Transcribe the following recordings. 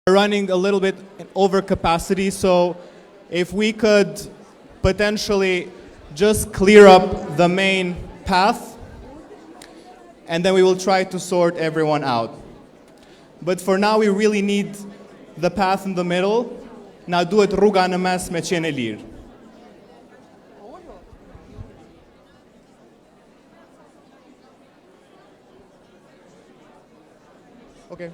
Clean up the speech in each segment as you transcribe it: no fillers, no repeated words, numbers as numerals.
running a little bit over capacity, so if we could potentially just clear up the main path, and then we will try to sort everyone out. But for now, we really need the path in the middle. Na duhet rruga në mes me qenë e lirë. Okay.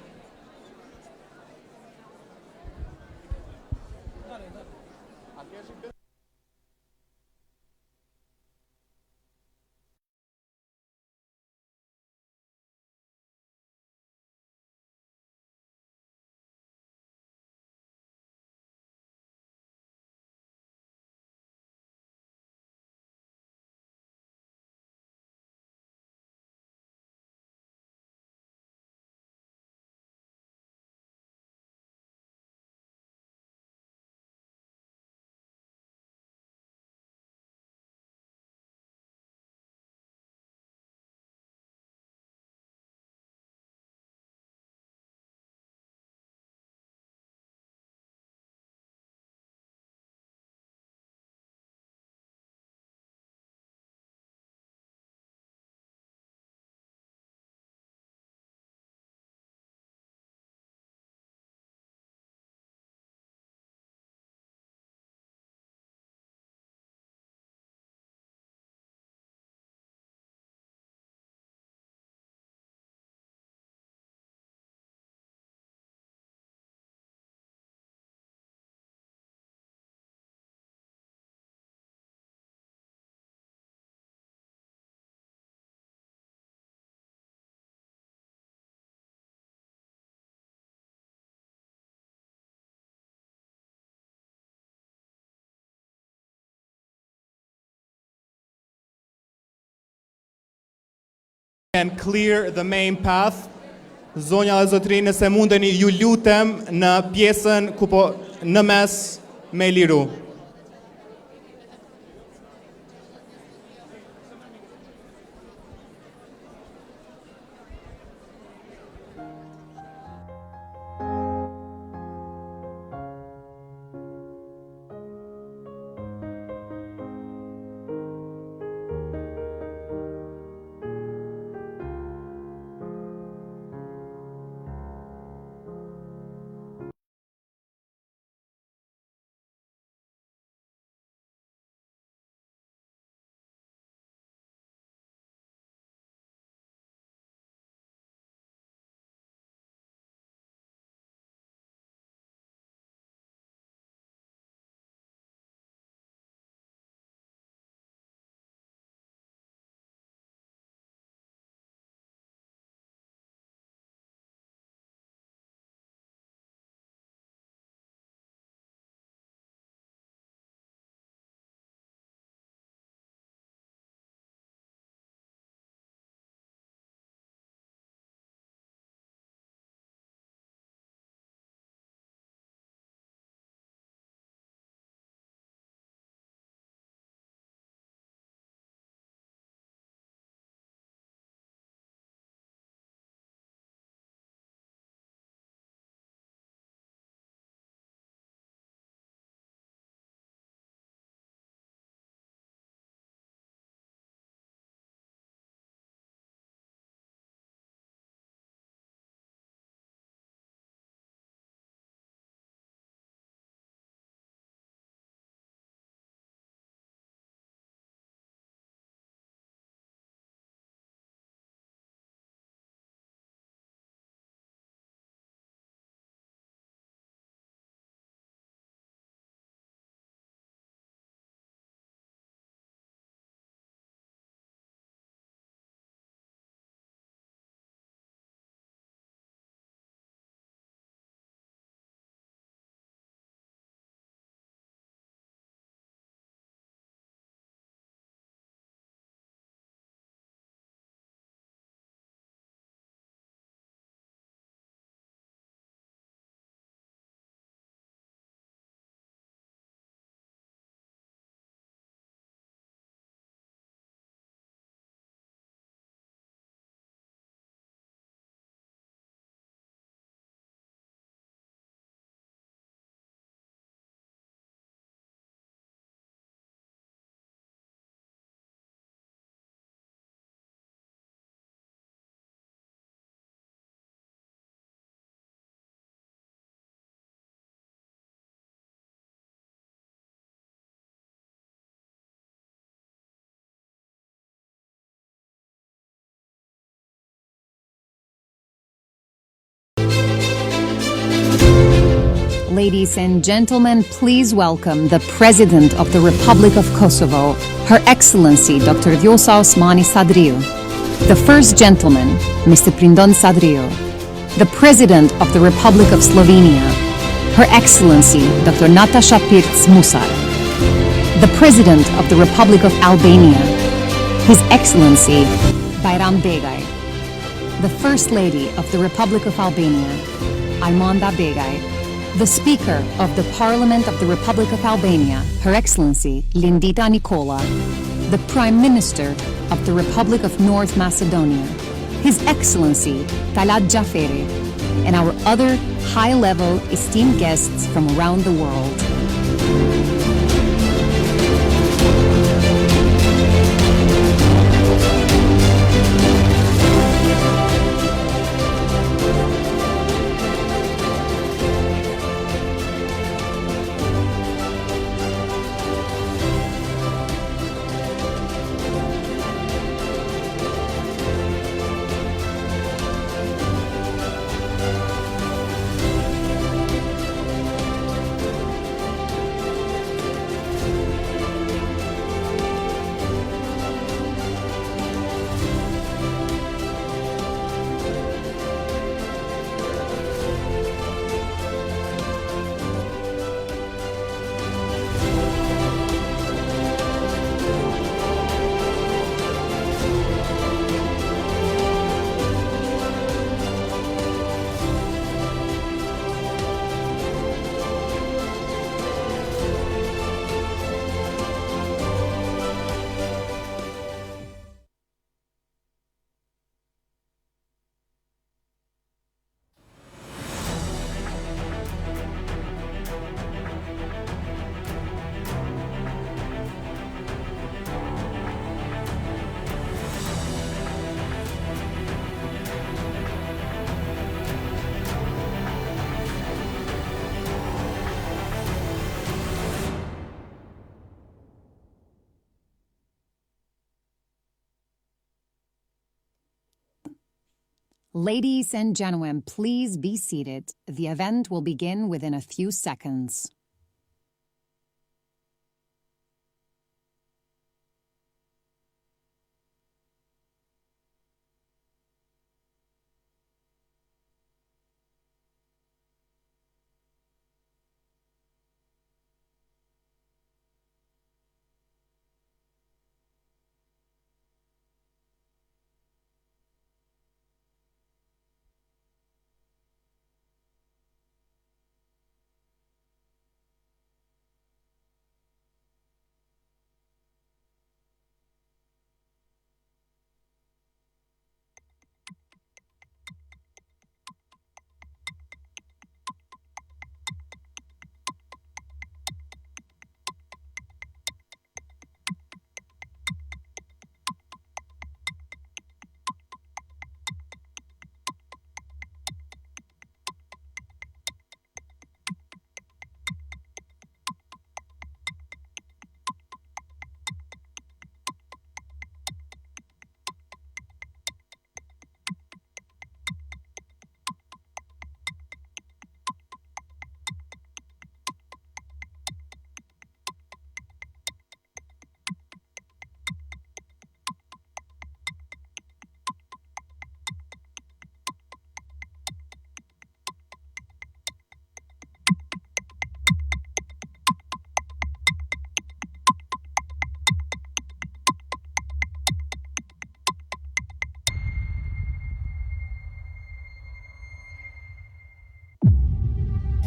And clear the main path. Zonja dhe zotrinj, nëse mundeni ju lutem në pjesën ku po në mes me liru. Ladies and gentlemen, please welcome the President of the Republic of Kosovo, Her Excellency Dr. Vjosa Osmani Sadriu. The First Gentleman, Mr. Prindon Sadriu. The President of the Republic of Slovenia, Her Excellency Dr. Nataša Pirc Musar. The President of the Republic of Albania, His Excellency Bayram Begaj. The First Lady of the Republic of Albania, Ajmanda Begaj. The Speaker of the Parliament of the Republic of Albania, Her Excellency Lindita Nikola. The Prime Minister of the Republic of North Macedonia, His Excellency Talat Xhaferi, and our other high-level esteemed guests from around the world. Ladies and gentlemen, please be seated. The event will begin within a few seconds.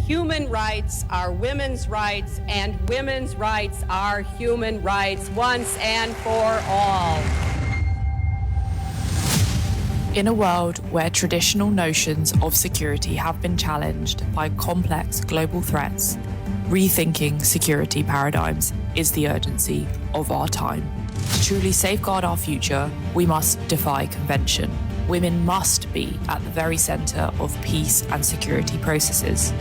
Human rights are women's rights, and women's rights are human rights once and for all. In a world where traditional notions of security have been challenged by complex global threats, rethinking security paradigms is the urgency of our time. To truly safeguard our future, we must defy convention. Women must be at the very center of peace and security processes.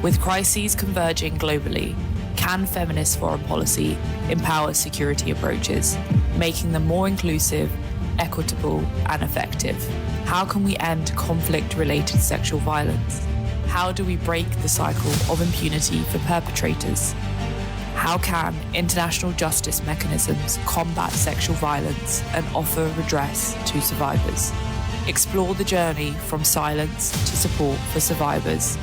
With crises converging globally, can feminist foreign policy empower security approaches, making them more inclusive, equitable, and effective? How can we end conflict-related sexual violence? How do we break the cycle of impunity for perpetrators? How can international justice mechanisms combat sexual violence and offer redress to survivors? Explore the journey from silence to support for survivors,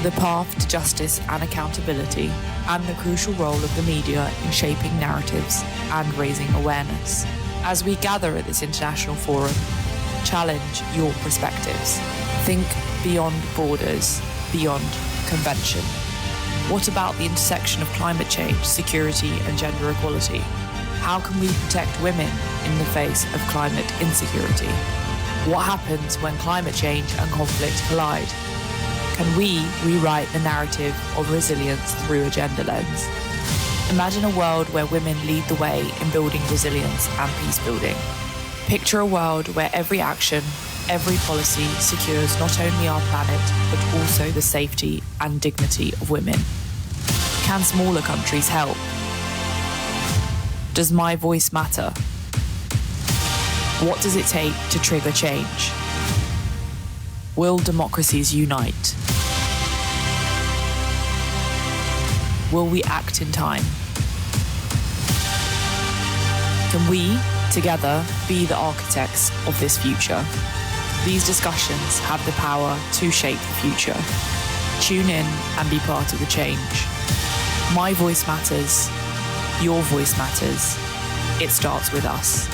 the path to justice and accountability, and the crucial role of the media in shaping narratives and raising awareness. As we gather at this international forum, challenge your perspectives. Think beyond borders, beyond convention. What about the intersection of climate change, security, and gender equality? How can we protect women in the face of climate insecurity? What happens when climate change and conflict collide? Can we rewrite the narrative of resilience through a gender lens? Imagine a world where women lead the way in building resilience and peace building. Picture a world where every action, every policy secures not only our planet, but also the safety and dignity of women. Can smaller countries help? Does my voice matter? What does it take to trigger change? Will democracies unite? Will we act in time? Can we, together, be the architects of this future? These discussions have the power to shape the future. Tune in and be part of the change. My voice matters. Your voice matters. It starts with us.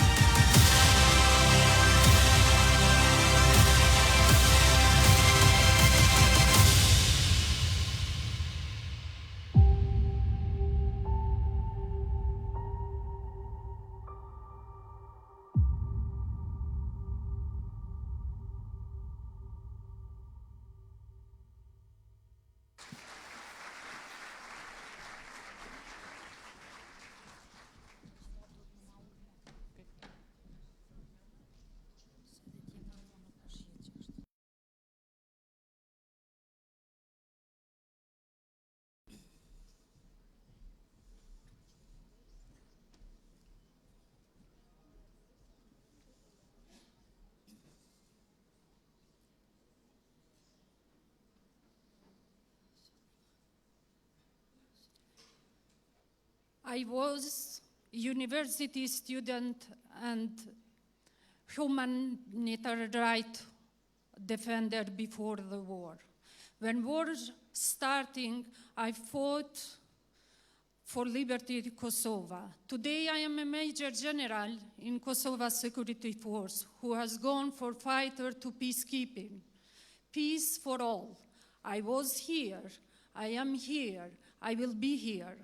I was university student and humanitarian rights defender before the war. When war starting, I fought for liberty in Kosovo. Today I am a major general in Kosovo security force who has gone for fighter to peacekeeping. Peace for all. I was here, I am here, I will be here.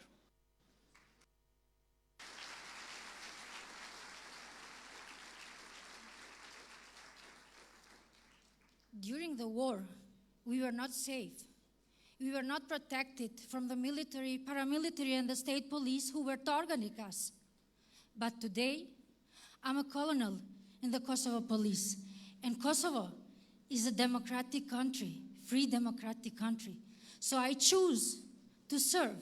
During the war, we were not safe. We were not protected from the military, paramilitary, and the state police who were targeting us. But today, I'm a colonel in the Kosovo police, and Kosovo is a democratic country, free democratic country. So I choose to serve,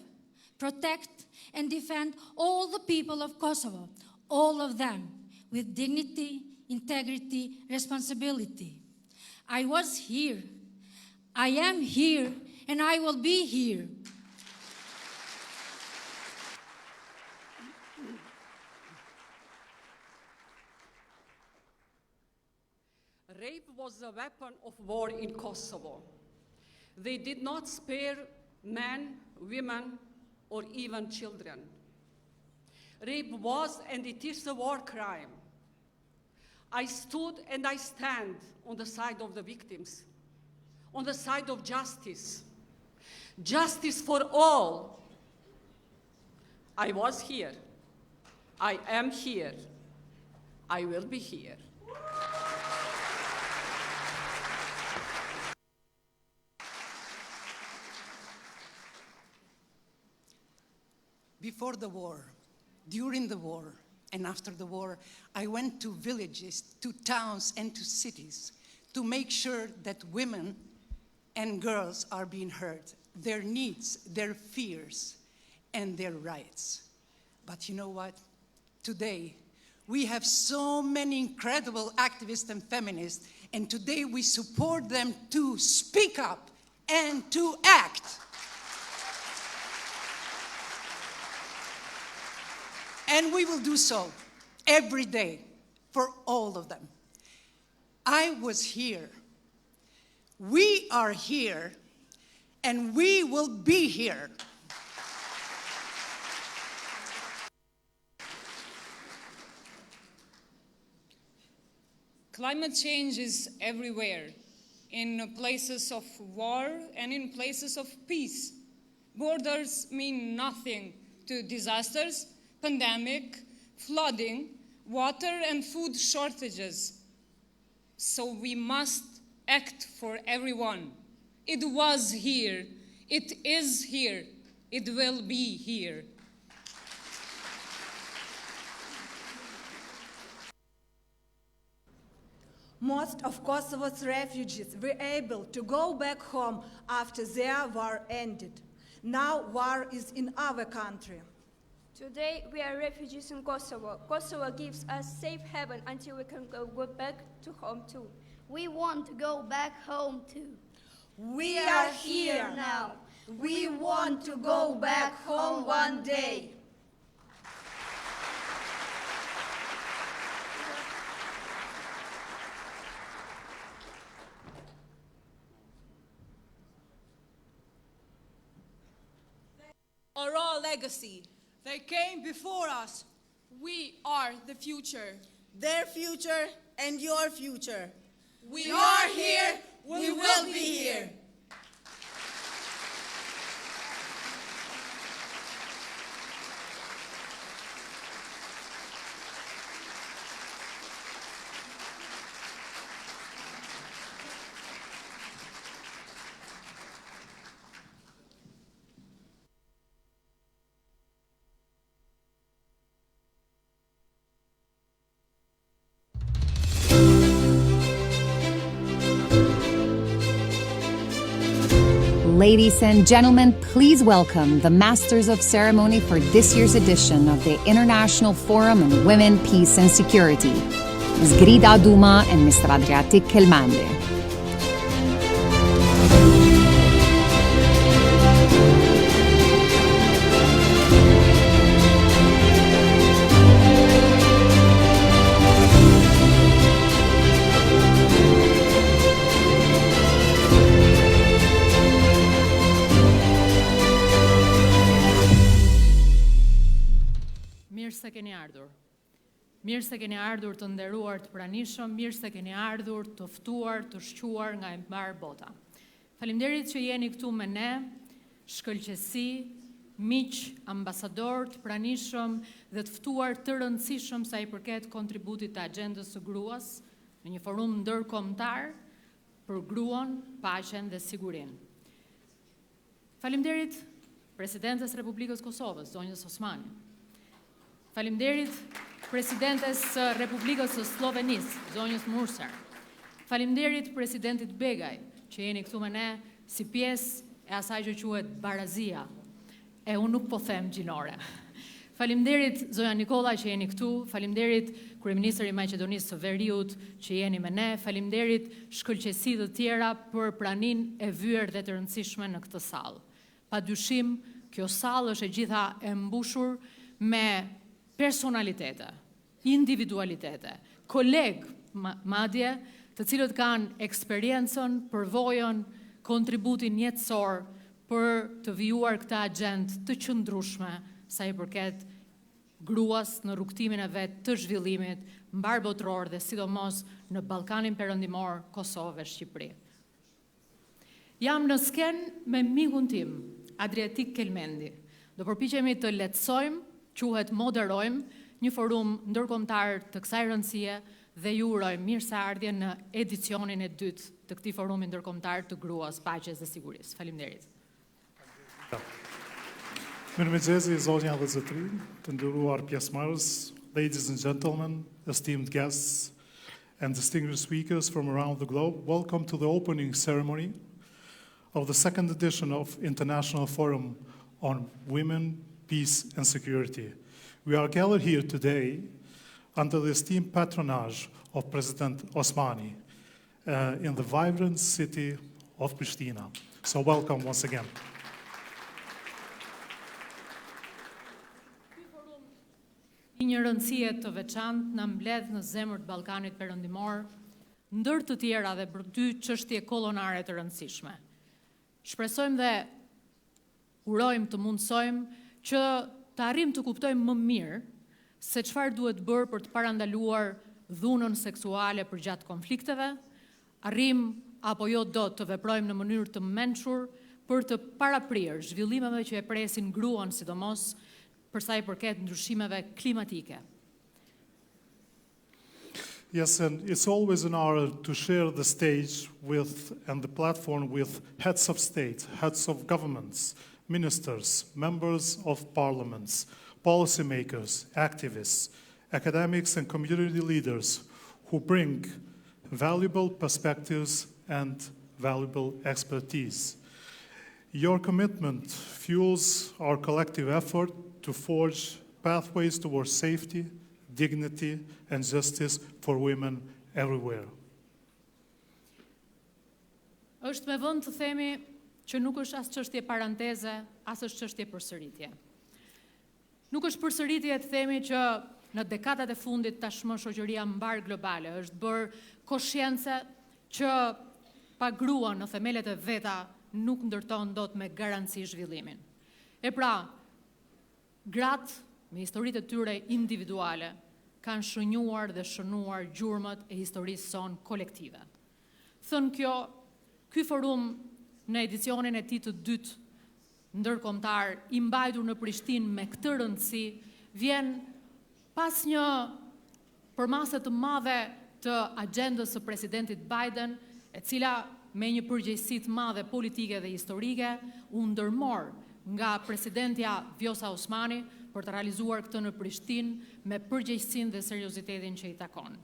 protect, and defend all the people of Kosovo, all of them, with dignity, integrity, responsibility. I was here, I am here, and I will be here. Rape was the weapon of war in Kosovo. They did not spare men, women, or even children. Rape was and it is a war crime. I stood and I stand on the side of the victims, on the side of justice. Justice for all. I was here. I am here. I will be here. Before the war, during the war, and after the war, I went to villages, to towns, and to cities to make sure that women and girls are being heard, their needs, their fears, and their rights. But you know what? Today, we have so many incredible activists and feminists, and today we support them to speak up and to act. And we will do so every day for all of them. I was here. We are here, and we will be here. Climate change is everywhere, in places of war and in places of peace. Borders mean nothing to disasters, pandemic, flooding, water and food shortages. So we must act for everyone. It was here, it is here, it will be here. Most of Kosovo's refugees were able to go back home after their war ended. Now war is in our country. Today we are refugees in Kosovo. Kosovo gives us safe haven until we can go back to home too. We want to go back home too. We are here now. We want to go back home one day. A raw legacy. They came before us. We are the future. Their future and your future. We are here. We will be here. Ladies and gentlemen, please welcome the Masters of Ceremony for this year's edition of the International Forum on Women, Peace and Security, Ms. Grida Duma and Mr. Adriatic Kelmande. Mirë se keni ardhur. Mirë se keni ardhur të nderuar të pranishëm, mirë se keni ardhur të ftuar, të shquar nga e mbarë bota. Faleminderit që jeni këtu me ne, shkëlqësi, miq, ambasador të pranishëm dhe të ftuar të rëndësishëm sa i përket kontributit të agjendës së gruas në një forum ndërkombëtar për gruan, paqen dhe sigurinë. Faleminderit Presidentes Republikës Kosovës, zonjës Osmani. Faleminderit Presidentes Republikës së Slovenisë, zonjës Murser. Faleminderit Presidentit Begaj, që jeni këtu me ne si pjesë e asaj që quhet barazia, e unë nuk po them gjinore. Faleminderit zonja Nikola që jeni këtu, faleminderit Kryeministri i Maqedonisë së Veriut që jeni me ne, faleminderit shkëlqësi të tjera për praninë e vyer dhe të rëndësishme në këtë sallë. Padyshim, kjo sallë është e gjitha e mbushur me personalitete, individualitete, kolegë madje, të cilët kanë eksperiencën, përvojën, kontributin jetësor për të vijuar këtë agjendë të qëndrueshme sa i përket gruas në rrugtimin e vet të zhvillimit mbarbotror dhe sidomos në Ballkanin Perëndimor, Kosovë dhe Shqipëri. Jam në sken me mikun tim, Adriatic Kelmendi. Do përpiqemi të lehtësojmë, quhet moderojmë një forum ndërkombëtar të kësaj rëndësie dhe ju urojmë mirëseardhje në edicionin e dytë të këtij forumi ndërkombëtar të gruas, paqes dhe sigurisë. Faleminderit. Mirëmëngjesi zonja dhe zotëri, të nderuar pjesëmarrës, ladies and gentlemen, esteemed guests and distinguished speakers from around the globe. Welcome to the opening ceremony of the second edition of International Forum on Women, Peace and Security. We are gathered here today under the esteemed patronage of President Osmani in the vibrant city of Pristina. So welcome once again. Një rëndësie të veçantë na mbledh në zemër të Ballkanit Perëndimor, ndër të tjera dhe për dy çështje kollonare të rëndësishme. Shpresojmë dhe urojmë të mundsojmë që të arrijmë të kuptojmë më mirë se çfarë duhet bërë për të parandaluar dhunën seksuale përgjatë konflikteve, arrijmë apo jo do të veprojmë në mënyrë të mençur për të paraprirë zhvillimeve që e presin gruan sidomos për sa i përket ndryshimeve klimatike. Yes, and it's always an honor to share the stage with and the platform with heads of state, heads of governments, ministers, members of parliaments, policymakers, activists, academics and community leaders who bring valuable perspectives and valuable expertise. Your commitment fuels our collective effort to forge pathways towards safety, dignity, and justice for women everywhere. Është me vënd të themi që nuk është as çështje paranteze, as është çështje përsëritje. Nuk është përsëritje të themi që në dekadat e fundit tashmë shoqëria mbar globale është bërë koshiencë që pa gruan në themelet e veta nuk ndërton dot me garanci zhvillimin. E pra, gratë me historitë e tyre individuale kanë shënjuar dhe shënuar gjurmët e historisë son kolektive. Thënë kjo, ky forum në edicionin e tij të dytë ndërkombëtar i mbajtur në Prishtinë me këtë rëndësi vjen pas një përmase të madhe të agjendës së presidentit Biden, e cila me një përgjegjësi të madhe politike dhe historike u ndërmor nga presidentja Vjosa Osmani për të realizuar këtë në Prishtinë me përgjegjësinë dhe seriozitetin që i takon.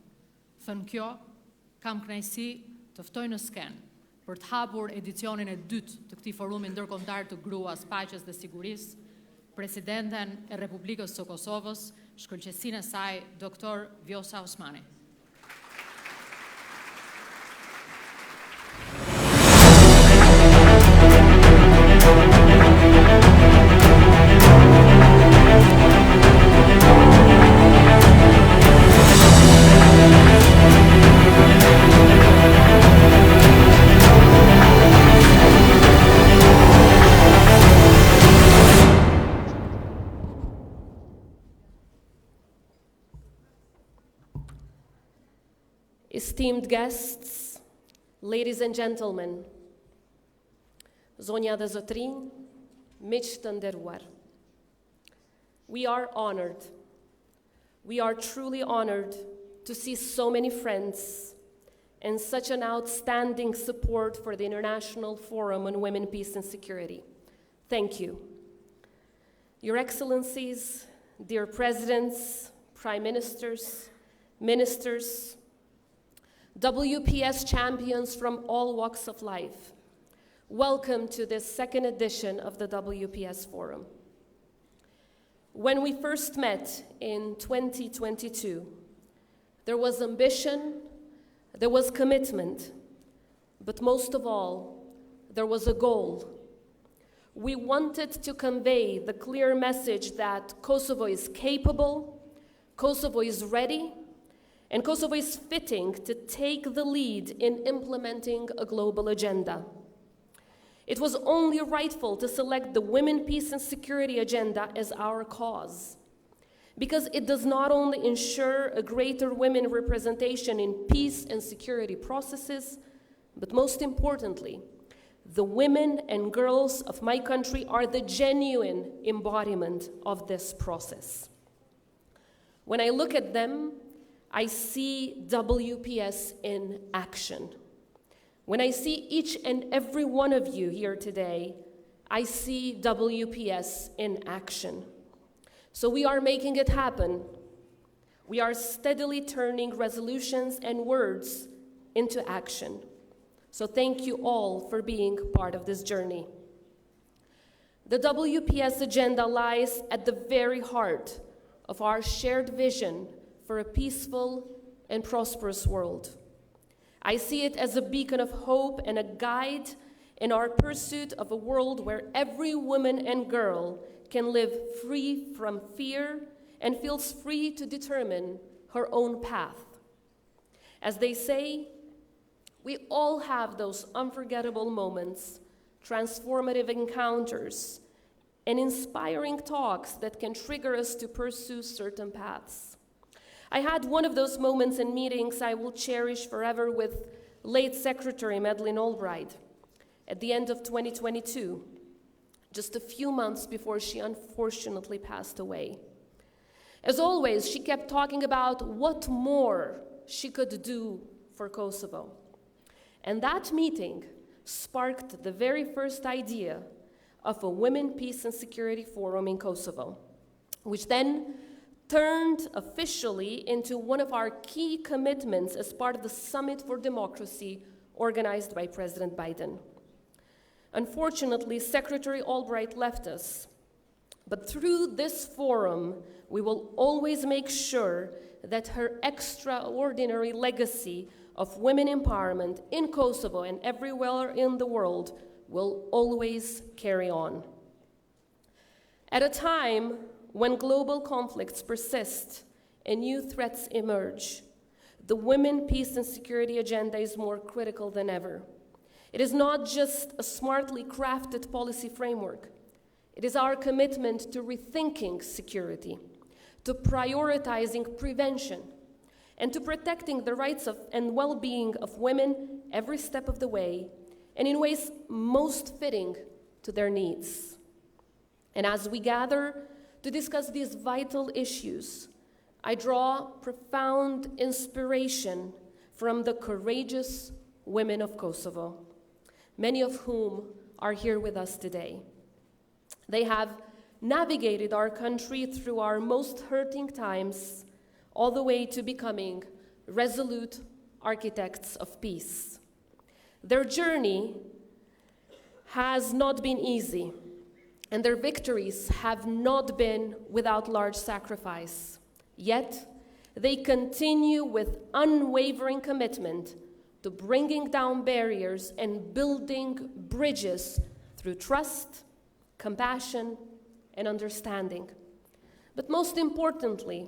Thënë kjo, kam kënaqësi të ftoj në skenë për të hapur edicionin e dytë të këtij forumi ndërkombëtar të gruas, paqes dhe sigurisë, presidenten e Republikës së Kosovës, shkëlqësinë e saj, doktor Vjosa Osmani. Esteemed guests, ladies and gentlemen, zonja dhe zotrinj, miq të nderuar. We are honored. We are truly honored to see so many friends and such an outstanding support for the International Forum on Women, Peace and Security. Thank you. Your Excellencies, dear Presidents, Prime Ministers, Ministers, WPS champions from all walks of life, welcome to this second edition of the WPS Forum. When we first met in 2022, there was ambition, there was commitment, but most of all, there was a goal. We wanted to convey the clear message that Kosovo is capable, Kosovo is ready, and Kosovo is fitting to take the lead in implementing a global agenda. It was only rightful to select the Women, Peace and Security agenda as our cause, because it does not only ensure a greater women representation in peace and security processes, but most importantly, the women and girls of my country are the genuine embodiment of this process. When I look at them, I see WPS in action. When I see each and every one of you here today, I see WPS in action. So we are making it happen. We are steadily turning resolutions and words into action. So thank you all for being part of this journey. The WPS agenda lies at the very heart of our shared vision for a peaceful and prosperous world. I see it as a beacon of hope and a guide in our pursuit of a world where every woman and girl can live free from fear and feels free to determine her own path. As they say, we all have those unforgettable moments, transformative encounters, and inspiring talks that can trigger us to pursue certain paths. I had one of those moments and meetings I will cherish forever with late Secretary Madeleine Albright at the end of 2022, just a few months before she unfortunately passed away. As always, she kept talking about what more she could do for Kosovo. And that meeting sparked the very first idea of a Women, Peace and Security Forum in Kosovo, which then turned officially into one of our key commitments as part of the Summit for Democracy organized by President Biden. Unfortunately, Secretary Albright left us, but through this forum, we will always make sure that her extraordinary legacy of women empowerment in Kosovo and everywhere in the world will always carry on. At a time when global conflicts persist and new threats emerge, the Women, Peace and Security agenda is more critical than ever. It is not just a smartly crafted policy framework. It is our commitment to rethinking security, to prioritizing prevention, and to protecting the rights of and well-being of women every step of the way, and in ways most fitting to their needs. And as we gather to discuss these vital issues, I draw profound inspiration from the courageous women of Kosovo, many of whom are here with us today. They have navigated our country through our most hurting times, all the way to becoming resolute architects of peace. Their journey has not been easy, and their victories have not been without large sacrifice. Yet, they continue with unwavering commitment to bringing down barriers and building bridges through trust, compassion, and understanding. But most importantly,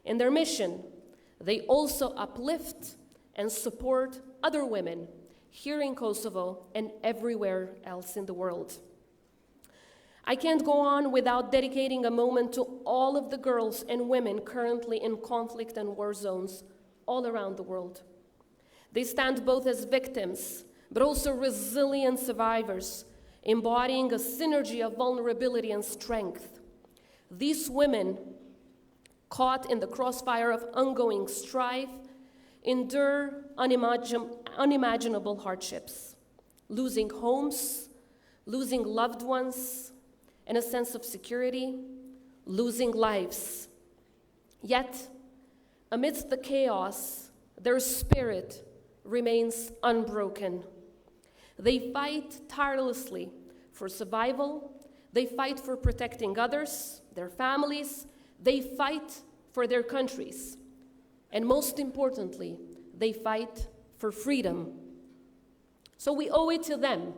in their mission, they also uplift and support other women here in Kosovo and everywhere else in the world. I can't go on without dedicating a moment to all of the girls and women currently in conflict and war zones all around the world. They stand both as victims, but also resilient survivors, embodying a synergy of vulnerability and strength. These women, caught in the crossfire of ongoing strife, endure unimaginable hardships, losing homes, losing loved ones, and a sense of security, losing lives. Yet, amidst the chaos, their spirit remains unbroken. They fight tirelessly for survival. They fight for protecting others, their families. They fight for their countries. And most importantly, they fight for freedom. So we owe it to them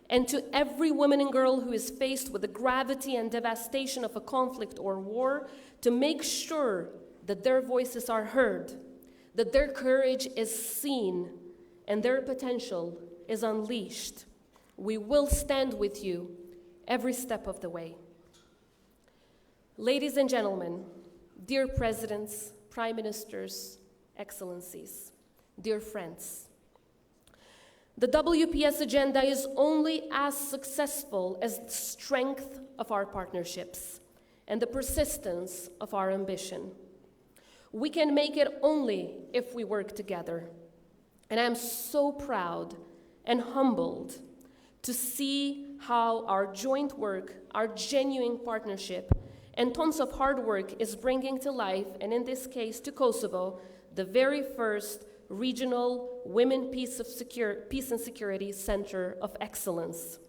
and to every woman and girl who is faced with the gravity and devastation of a conflict or war to make sure that their voices are heard, that their courage is seen, and their potential is unleashed. We will stand with you every step of the way. Ladies and gentlemen, dear presidents, prime ministers, excellencies, dear friends, the WPS agenda is only as successful as the strength of our partnerships and the persistence of our ambition. We can make it only if we work together. And I'm so proud and humbled to see how our joint work, our genuine partnership, and tons of hard work is bringing to life, and in this case to Kosovo, the very first regional Women, Peace and Security Center of Excellence.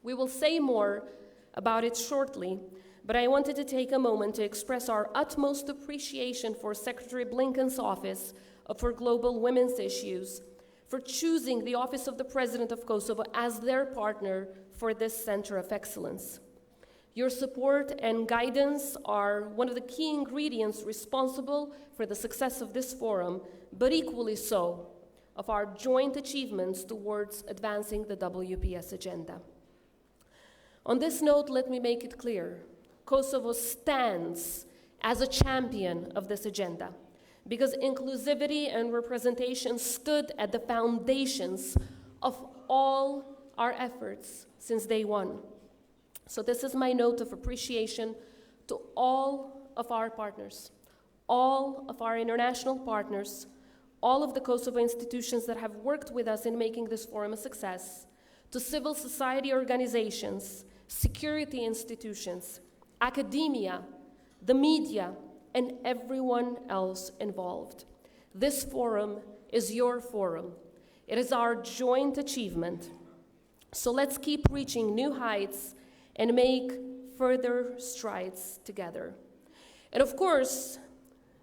We will say more about it shortly, but I wanted to take a moment to express our utmost appreciation for Secretary Blinken's office for global women's issues, for choosing the Office of the President of Kosovo as their partner for this Center of Excellence. Your support and guidance are one of the key ingredients responsible for the success of this forum, but equally so of our joint achievements towards advancing the WPS agenda. On this note, let me make it clear. Kosovo stands as a champion of this agenda because inclusivity and representation stood at the foundations of all our efforts since day one. So this is my note of appreciation to all of our partners, all of our international partners, all of the Kosovo institutions that have worked with us in making this forum a success, to civil society organizations, security institutions, academia, the media, and everyone else involved. This forum is your forum. It is our joint achievement. So let's keep reaching new heights and make further strides together. And of course,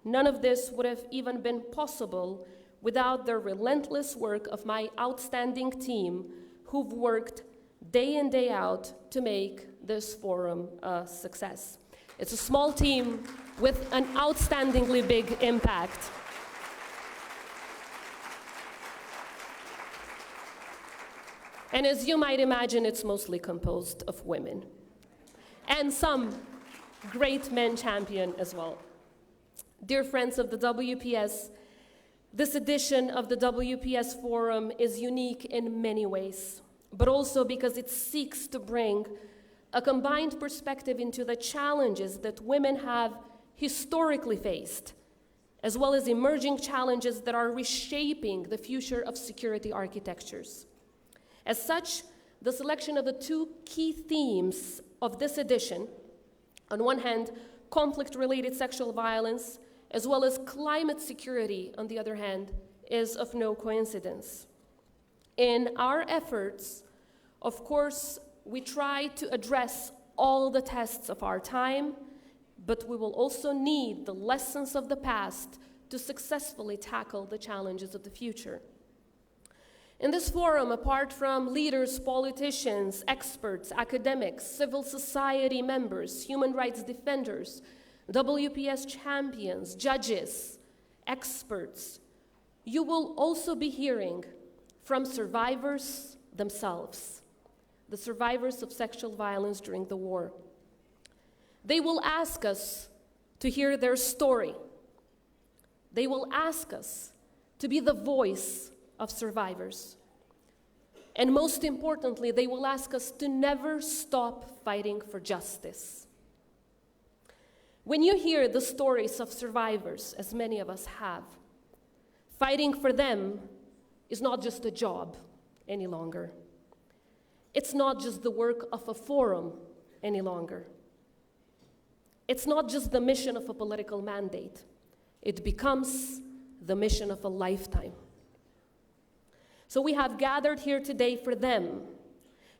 none of this would have even been possible without the relentless work of my outstanding team who've worked day in, day out to make this forum a success. It's a small team with an outstandingly big impact. And as you might imagine, it's mostly composed of women. And some great men champion as well. Dear friends of the WPS, this edition of the WPS Forum is unique in many ways, but also because it seeks to bring a combined perspective into the challenges that women have historically faced, as well as emerging challenges that are reshaping the future of security architectures. As such, the selection of the two key themes of this edition, on one hand, conflict-related sexual violence, as well as climate security, on the other hand, is of no coincidence. In our efforts, of course, we try to address all the tests of our time, but we will also need the lessons of the past to successfully tackle the challenges of the future. In this forum, apart from leaders, politicians, experts, academics, civil society members, human rights defenders, WPS champions, judges, experts, you will also be hearing from survivors themselves, the survivors of sexual violence during the war. They will ask us to hear their story. They will ask us to be the voice of survivors. And most importantly, they will ask us to never stop fighting for justice. When you hear the stories of survivors, as many of us have, fighting for them is not just a job any longer. It's not just the work of a forum any longer. It's not just the mission of a political mandate. It becomes the mission of a lifetime. So we have gathered here today for them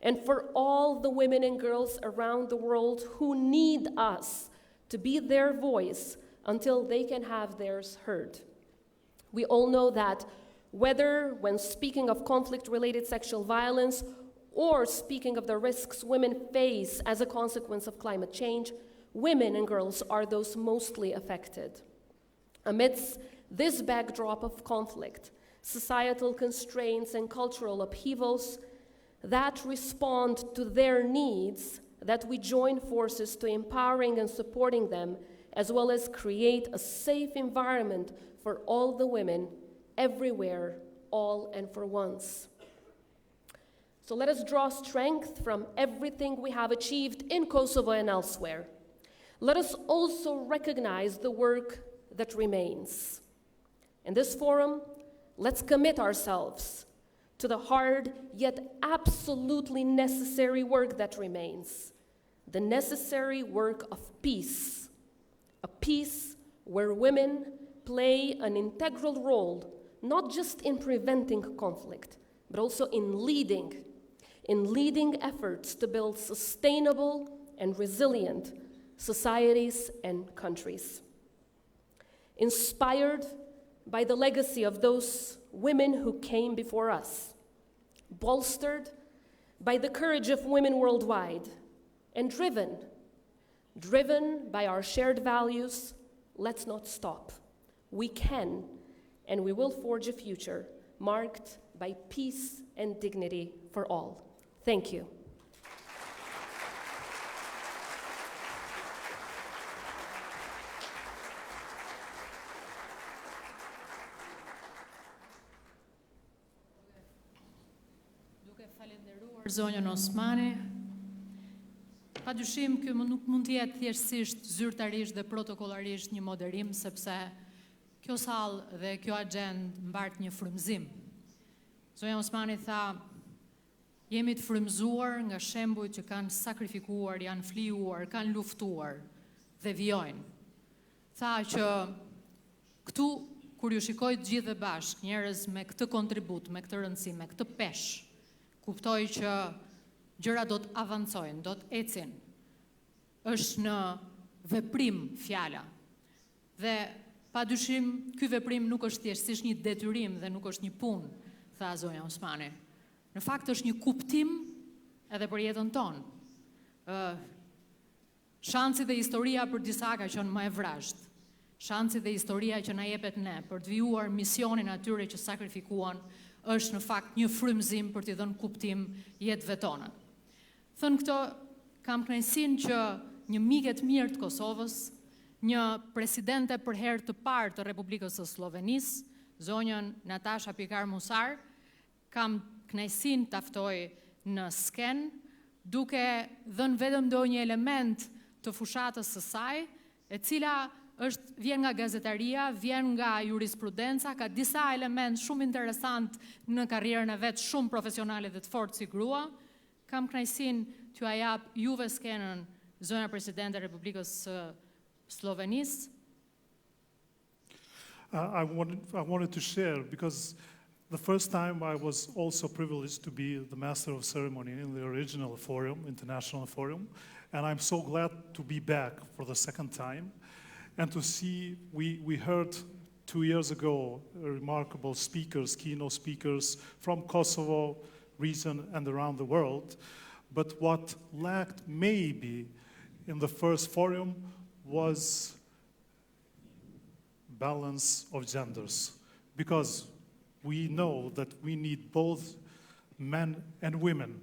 and for all the women and girls around the world who need us to be their voice until they can have theirs heard. We all know that whether when speaking of conflict-related sexual violence or speaking of the risks women face as a consequence of climate change, women and girls are those mostly affected. Amidst this backdrop of conflict, societal constraints and cultural upheavals that respond to their needs, that we join forces to empowering and supporting them, as well as create a safe environment for all the women, everywhere, all and for once. So let us draw strength from everything we have achieved in Kosovo and elsewhere. Let us also recognize the work that remains. In this forum, let's commit ourselves to the hard yet absolutely necessary work that remains, the necessary work of peace, a peace where women play an integral role, not just in preventing conflict, but also in leading efforts to build sustainable and resilient societies and countries. Inspired by the legacy of those women who came before us, bolstered by the courage of women worldwide, and driven by our shared values. Let's not stop. We can and we will forge a future marked by peace and dignity for all. Thank you. Duke falenderuar zonjën Osmani, padyshim ky nuk mund të jetë thjeshtësisht zyrtarisht dhe protokollarisht një moderim, sepse kjo sallë dhe kjo agjendë mbart një frymëzim. Zonja Osmani tha, jemi të frymëzuar nga shembujt që kanë sakrifikuar, janë flijuar, kanë luftuar dhe vijojnë. Tha që këtu, kur ju shikoj të gjithë dhe bashkë, njerëz me këtë kontribut, me këtë rëndësi, me këtë peshë, kuptoj që gjëra do të avancojnë, do të ecin. Është në veprim fjala. Dhe padyshim ky veprim nuk është thjeshtësisht një detyrim dhe nuk është një punë, tha zonja Osmani. Në fakt është një kuptim edhe për jetën tonë. Shansi dhe historia për disa ka qenë më e vrasht. Shansi dhe historia që na jepet ne për të vijuar misionin atyre që sakrifikuan është në fakt një frymëzim për t'i dhënë kuptim jetëve tona. Thënë këto, kam kënaqësinë që një mike të mirë të Kosovës, një presidente për herë të parë të Republikës së Slovenisë, zonjën Natasha Pikar Musar, kam kënaqësinë ta ftoj në sken, duke dhënë vetëm ndonjë element të fushatës së saj, e cila vjen nga gazetaria, vjen nga jurisprudenca, ka disa element shumë interesant në karrierën e vet, shumë profesionale dhe të fortë si grua. Kam kënaqësinë t'ju jap juve skenën, zonja presidente e Republikës së Slovenisë. I wanted to share because the first time I was also privileged to be the master of ceremony in the original forum, international forum, and I'm so glad to be back for the second time and to see, we heard 2 years ago remarkable speakers, keynote speakers from Kosovo region and around the world, but what lacked maybe in the first forum was balance of genders, because we know that we need both men and women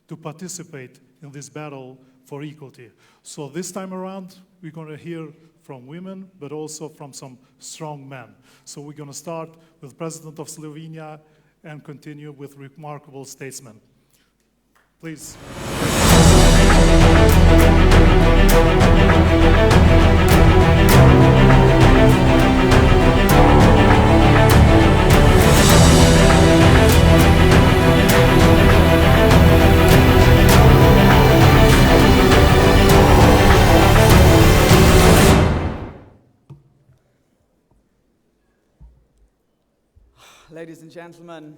to participate in this battle for equality. So this time around, we're going to hear from women, but also from some strong men. So we're going to start with President of Slovenia and continue with remarkable statesmen. Please. Ladies and gentlemen,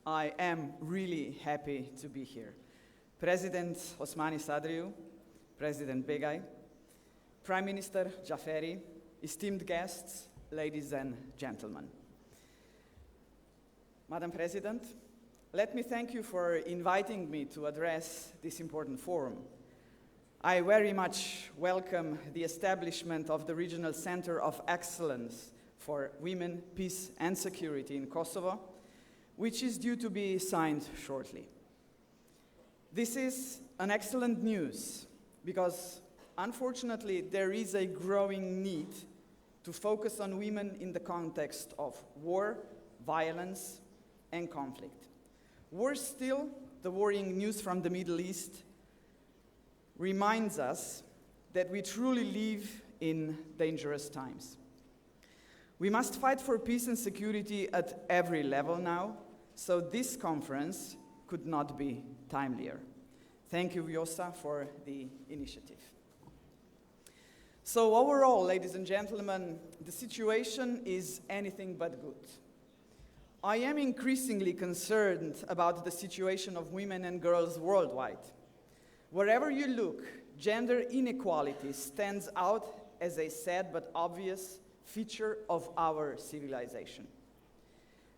I am really happy to be here. President Osmani Sadriu, President Begay, Prime Minister Jaferi, esteemed guests, ladies and gentlemen. Madam President, let me thank you for inviting me to address this important forum. I very much welcome the establishment of the Regional Center of Excellence for Women, Peace and Security in Kosovo, which is due to be signed shortly. This is an excellent news because, unfortunately, there is a growing need to focus on women in the context of war, violence, and conflict. Worse still, the worrying news from the Middle East reminds us that we truly live in dangerous times. We must fight for peace and security at every level now, so this conference could not be timelier. Thank you, Vjosa, for the initiative. So overall, ladies and gentlemen, the situation is anything but good. I am increasingly concerned about the situation of women and girls worldwide. Wherever you look, gender inequality stands out as a sad but obvious feature of our civilization.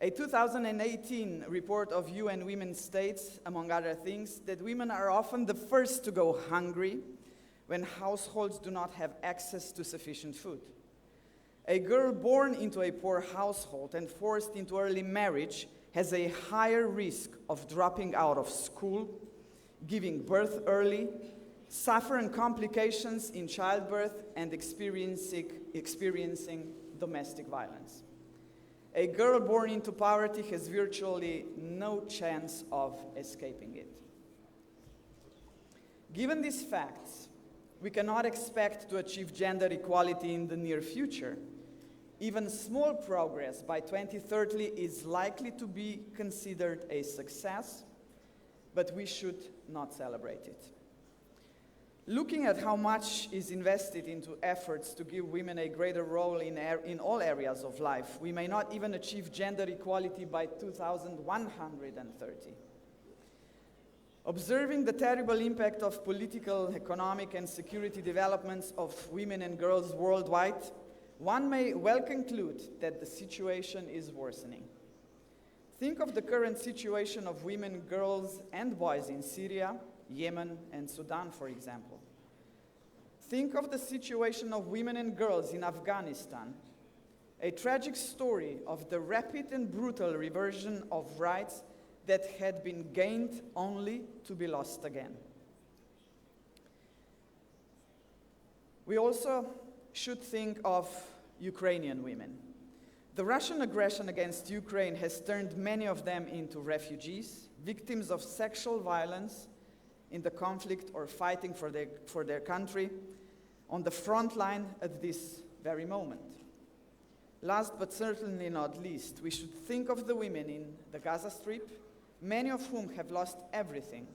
A 2018 report of UN Women states, among other things, that women are often the first to go hungry when households do not have access to sufficient food. A girl born into a poor household and forced into early marriage has a higher risk of dropping out of school, giving birth early, suffering complications in childbirth, and experiencing domestic violence. A girl born into poverty has virtually no chance of escaping it. Given these facts, we cannot expect to achieve gender equality in the near future. Even small progress by 2030 is likely to be considered a success, but we should not celebrate it. Looking at how much is invested into efforts to give women a greater role in all areas of life, we may not even achieve gender equality by 2130. Observing the terrible impact of political, economic, and security developments of women and girls worldwide, one may well conclude that the situation is worsening. Think of the current situation of women, girls, and boys in Syria, Yemen, and Sudan, for example. Think of the situation of women and girls in Afghanistan, a tragic story of the rapid and brutal reversion of rights that had been gained only to be lost again. We also should think of Ukrainian women. The Russian aggression against Ukraine has turned many of them into refugees, victims of sexual violence in the conflict or fighting for their country on the front line at this very moment. Last but certainly not least, we should think of the women in the Gaza Strip, many of whom have lost everything: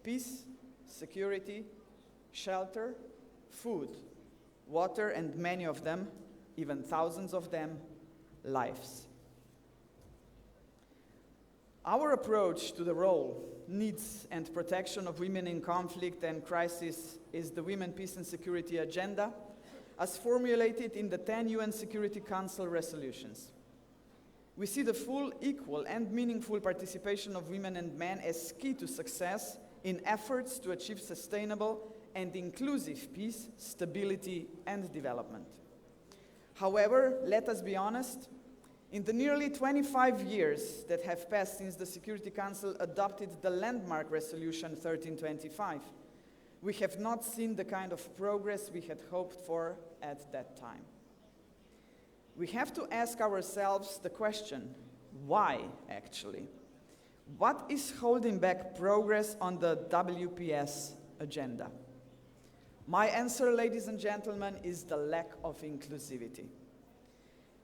peace, security, shelter, food, water, and many of them, even thousands of them, lives. Our approach to the role, needs, and protection of women in conflict and crisis is the Women, Peace and Security Agenda, as formulated in the 10 UN Security Council resolutions. We see the full, equal, and meaningful participation of women and men as key to success in efforts to achieve sustainable and inclusive peace, stability, and development. However, let us be honest, in the nearly 25 years that have passed since the Security Council adopted the landmark Resolution 1325, we have not seen the kind of progress we had hoped for at that time. We have to ask ourselves the question, why actually? What is holding back progress on the WPS agenda? My answer, ladies and gentlemen, is the lack of inclusivity.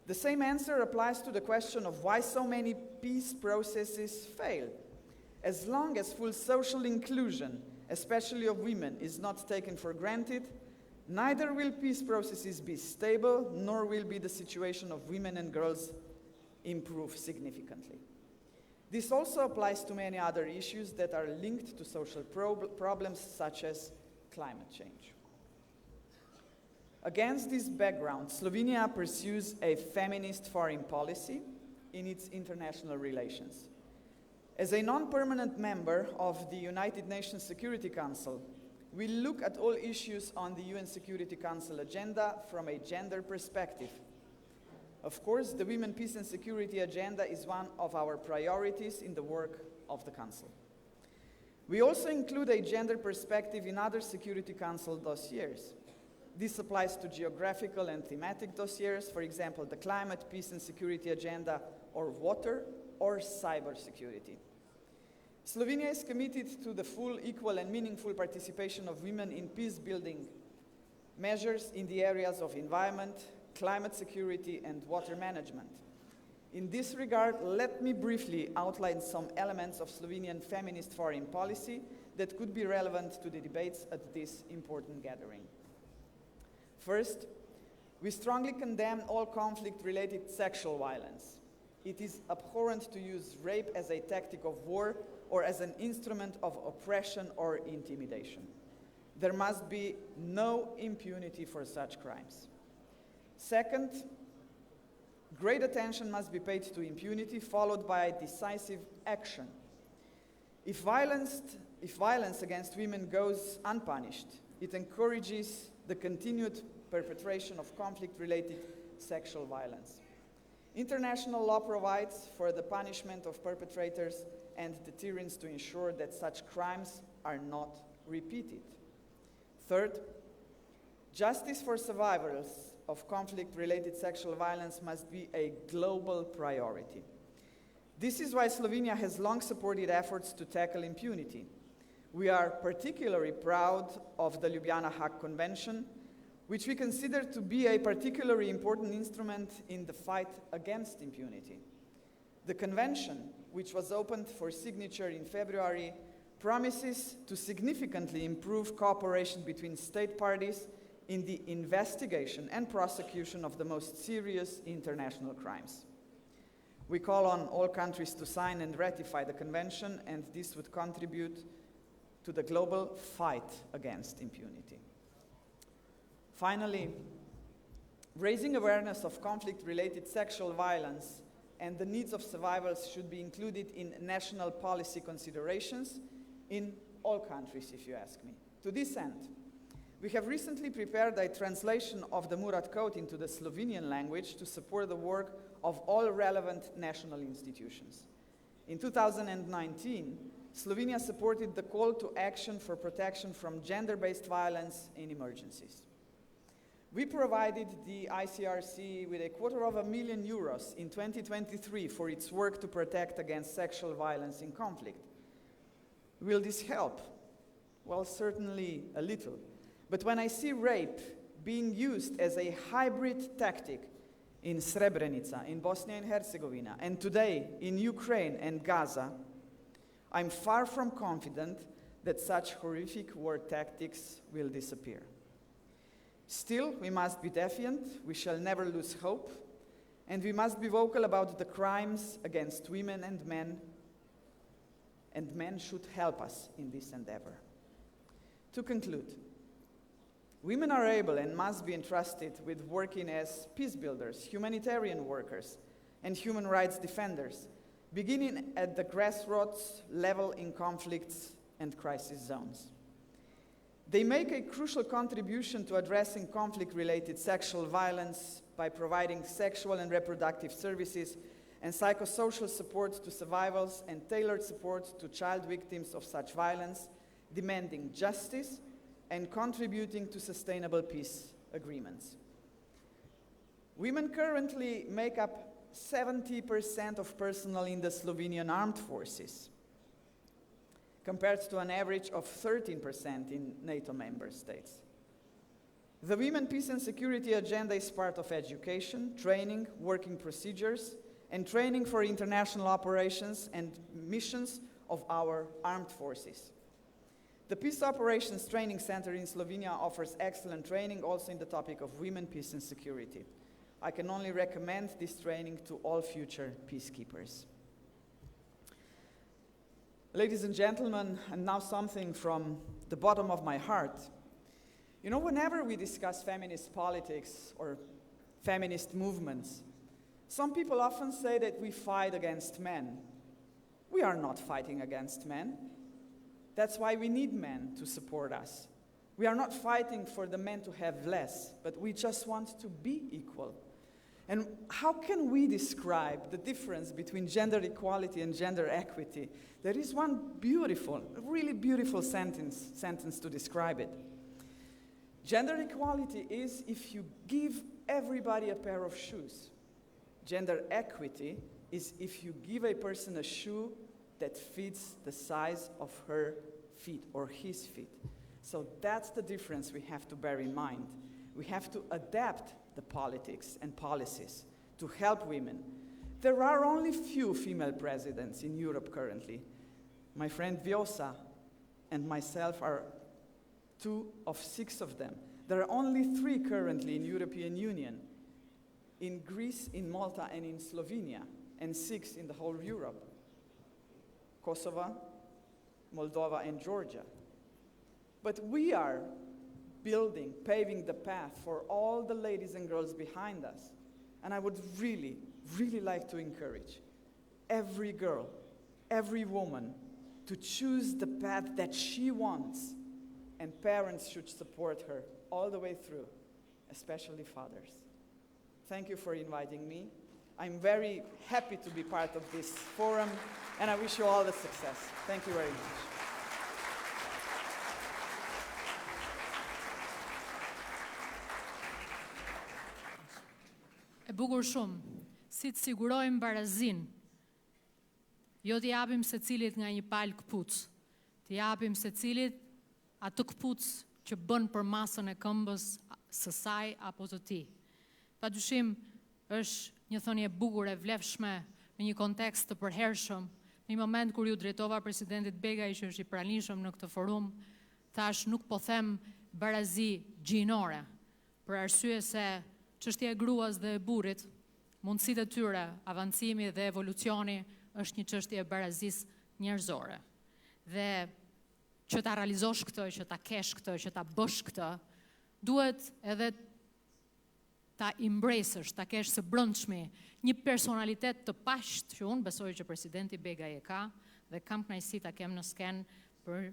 The same answer applies to the question of why so many peace processes fail. As long as full social inclusion, especially of women, is not taken for granted, neither will peace processes be stable, nor will be the situation of women and girls improve significantly. This also applies to many other issues that are linked to social problems such as climate change. Against this background, Slovenia pursues a feminist foreign policy in its international relations. As a non-permanent member of the United Nations Security Council, we look at all issues on the UN Security Council agenda from a gender perspective. Of course, the Women, Peace and Security agenda is one of our priorities in the work of the Council. We also include a gender perspective in other Security Council dossiers. This applies to geographical and thematic dossiers, for example, the Climate, Peace and Security Agenda, or water, or cybersecurity. Slovenia is committed to the full, equal, and meaningful participation of women in peace-building measures in the areas of environment, climate security, and water management. In this regard, let me briefly outline some elements of Slovenian feminist foreign policy that could be relevant to the debates at this important gathering. First, we strongly condemn all conflict-related sexual violence. It is abhorrent to use rape as a tactic of war or as an instrument of oppression or intimidation. There must be no impunity for such crimes. Second, great attention must be paid to impunity, followed by decisive action. If violence against women goes unpunished, it encourages the continued perpetration of conflict-related sexual violence. International law provides for the punishment of perpetrators and deterrence to ensure that such crimes are not repeated. Third, justice for survivors of conflict-related sexual violence must be a global priority. This is why Slovenia has long supported efforts to tackle impunity. We are particularly proud of the Ljubljana Hague Convention, which we consider to be a particularly important instrument in the fight against impunity. The convention, which was opened for signature in February, promises to significantly improve cooperation between state parties in the investigation and prosecution of the most serious international crimes. We call on all countries to sign and ratify the convention, and this would contribute to the global fight against impunity. Finally, raising awareness of conflict-related sexual violence and the needs of survivors should be included in national policy considerations in all countries, if you ask me. To this end, we have recently prepared a translation of the Murat Code into the Slovenian language to support the work of all relevant national institutions. In 2019, Slovenia supported the call to action for protection from gender-based violence in emergencies. We provided the ICRC with €250,000 in 2023 for its work to protect against sexual violence in conflict. Will this help? Well, certainly a little. But when I see rape being used as a hybrid tactic in Srebrenica, in Bosnia and Herzegovina, and today in Ukraine and Gaza, I'm far from confident that such horrific war tactics will disappear. Still, we must be defiant, we shall never lose hope, and we must be vocal about the crimes against women and men should help us in this endeavor. To conclude, women are able and must be entrusted with working as peace builders, humanitarian workers, and human rights defenders, beginning at the grassroots level in conflicts and crisis zones. They make a crucial contribution to addressing conflict-related sexual violence by providing sexual and reproductive services and psychosocial support to survivors and tailored support to child victims of such violence, demanding justice and contributing to sustainable peace agreements. Women currently make up 70% of personnel in the Slovenian armed forces, compared to an average of 13% in NATO member states. The Women, Peace and Security agenda is part of education, training, working procedures, and training for international operations and missions of our armed forces. The Peace Operations Training Center in Slovenia offers excellent training also in the topic of women, peace and security. I can only recommend this training to all future peacekeepers. Ladies and gentlemen, and now something from the bottom of my heart. You know, whenever we discuss feminist politics or feminist movements, some people often say that we fight against men. We are not fighting against men. That's why we need men to support us. We are not fighting for the men to have less, but we just want to be equal. And how can we describe the difference between gender equality and gender equity? There is one beautiful, really beautiful sentence to describe it. Gender equality is if you give everybody a pair of shoes. Gender equity is if you give a person a shoe that fits the size of her feet or his feet. So that's the difference we have to bear in mind. We have to adapt the politics and policies to help women. There are only few female presidents in Europe currently. My friend Vjosa and myself are 2 of 6 of them. There are only 3 currently in European Union, in Greece, in Malta, and in Slovenia, and 6 in the whole of Europe. Kosovo, Moldova, and Georgia. But we are building, paving the path for all the ladies and girls behind us. And I would really, really like to encourage every girl, every woman to choose the path that she wants, and parents should support her all the way through, especially fathers. Thank you for inviting me. I'm very happy to be part of this forum, and I wish you all the success. Thank you very much. E bukur shumë, si të sigurojmë barazin, jo t'i japim se cilit nga një palë këpuc, t'i japim se cilit atë këpuc që bën për masën e këmbës së saj apo të ti. Padyshim është një thënie bukur e vlefshme në një kontekst të përhershëm, në një moment kur ju drejtova presidentit Begaj që është i pranishëm në këtë forum, thash nuk po them barazi gjinore, për arsye se çështja e gruas dhe e burrit, mundësitë e tyre, avancimi dhe evolucioni është një çështje e barazisë njerëzore. Dhe që ta realizosh këtë, që ta kesh këtë, që ta bësh këtë, duhet edhe ta impresësh, ta kesh së brendshmi një personalitet të pashtë që unë besoj që presidenti Begaj e ka, dhe kam kënaqësi ta kem në sken për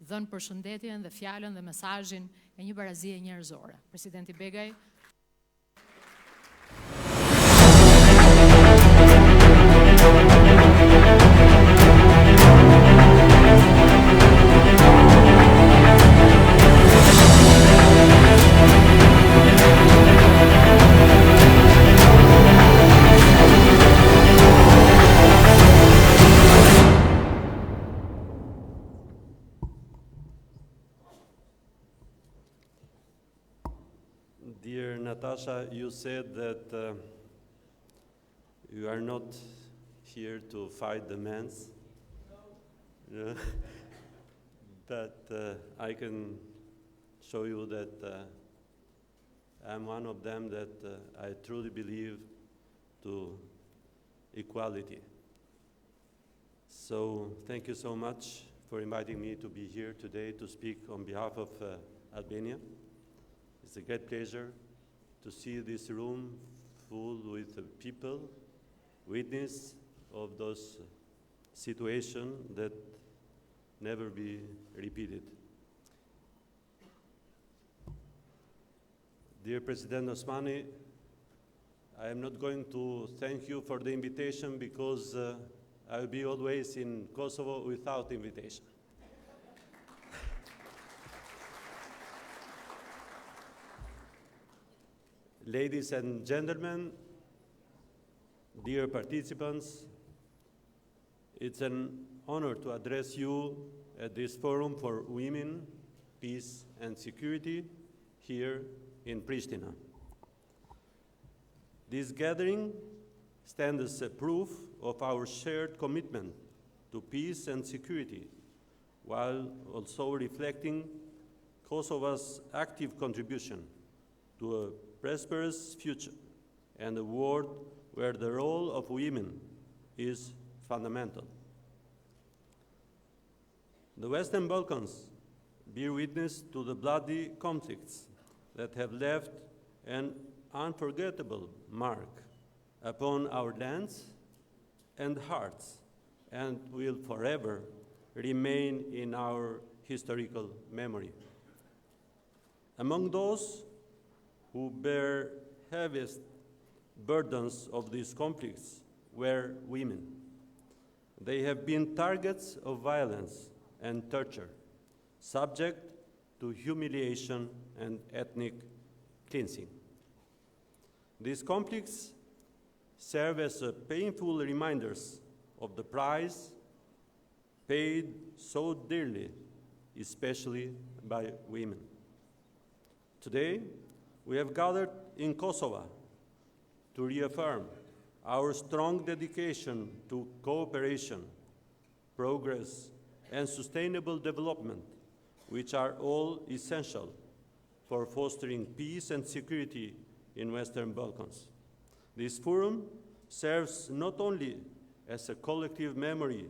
dhënë përshëndetjen dhe fjalën dhe mesazhin e një barazie njerëzore. Presidenti Begaj. Dear Natasha, you said that you are not here to fight the men's. No. But I can show you that I'm one of them that I truly believe to equality. So thank you so much for inviting me to be here today to speak on behalf of Albania. It's a great pleasure to see this room full with people, witness of those situations that never be repeated. Dear President Osmani, I am not going to thank you for the invitation because I will be always in Kosovo without invitation. Ladies and gentlemen, dear participants, it's an honor to address you at this Forum for Women, Peace and Security here in Pristina. This gathering stands as a proof of our shared commitment to peace and security, while also reflecting Kosovo's active contribution to a prosperous future and a world where the role of women is fundamental. The Western Balkans bear witness to the bloody conflicts that have left an unforgettable mark upon our lands and hearts, and will forever remain in our historical memory. Among those who bear heaviest burdens of these conflicts were women. They have been targets of violence and torture, subject to humiliation and ethnic cleansing. These conflicts serve as painful reminders of the price paid so dearly, especially by women. Today, we have gathered in Kosovo to reaffirm our strong dedication to cooperation, progress, and sustainable development, which are all essential for fostering peace and security in Western Balkans. This forum serves not only as a collective memory,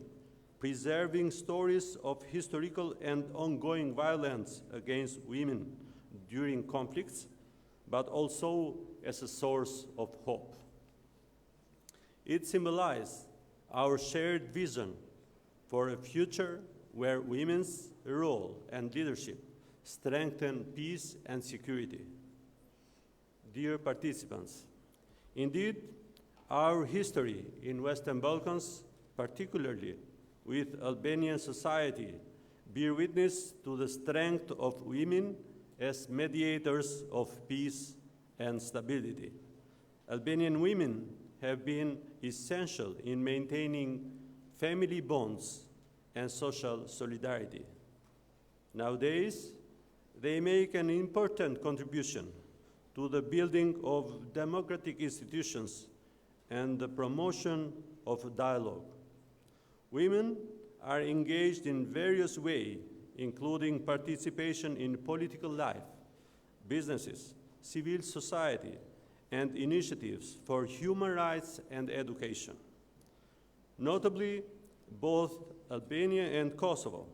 preserving stories of historical and ongoing violence against women, during conflicts, but also as a source of hope. It symbolizes our shared vision for a future where women's role and leadership strengthen peace and security. Dear participants, indeed, our history in Western Balkans, particularly with Albanian society, bear witness to the strength of women as mediators of peace and stability. Albanian women have been essential in maintaining family bonds and social solidarity. Nowadays, they make an important contribution to the building of democratic institutions and the promotion of dialogue. Women are engaged in various ways, including participation in political life, businesses, civil society, and initiatives for human rights and education. Notably, both Albania and Kosovo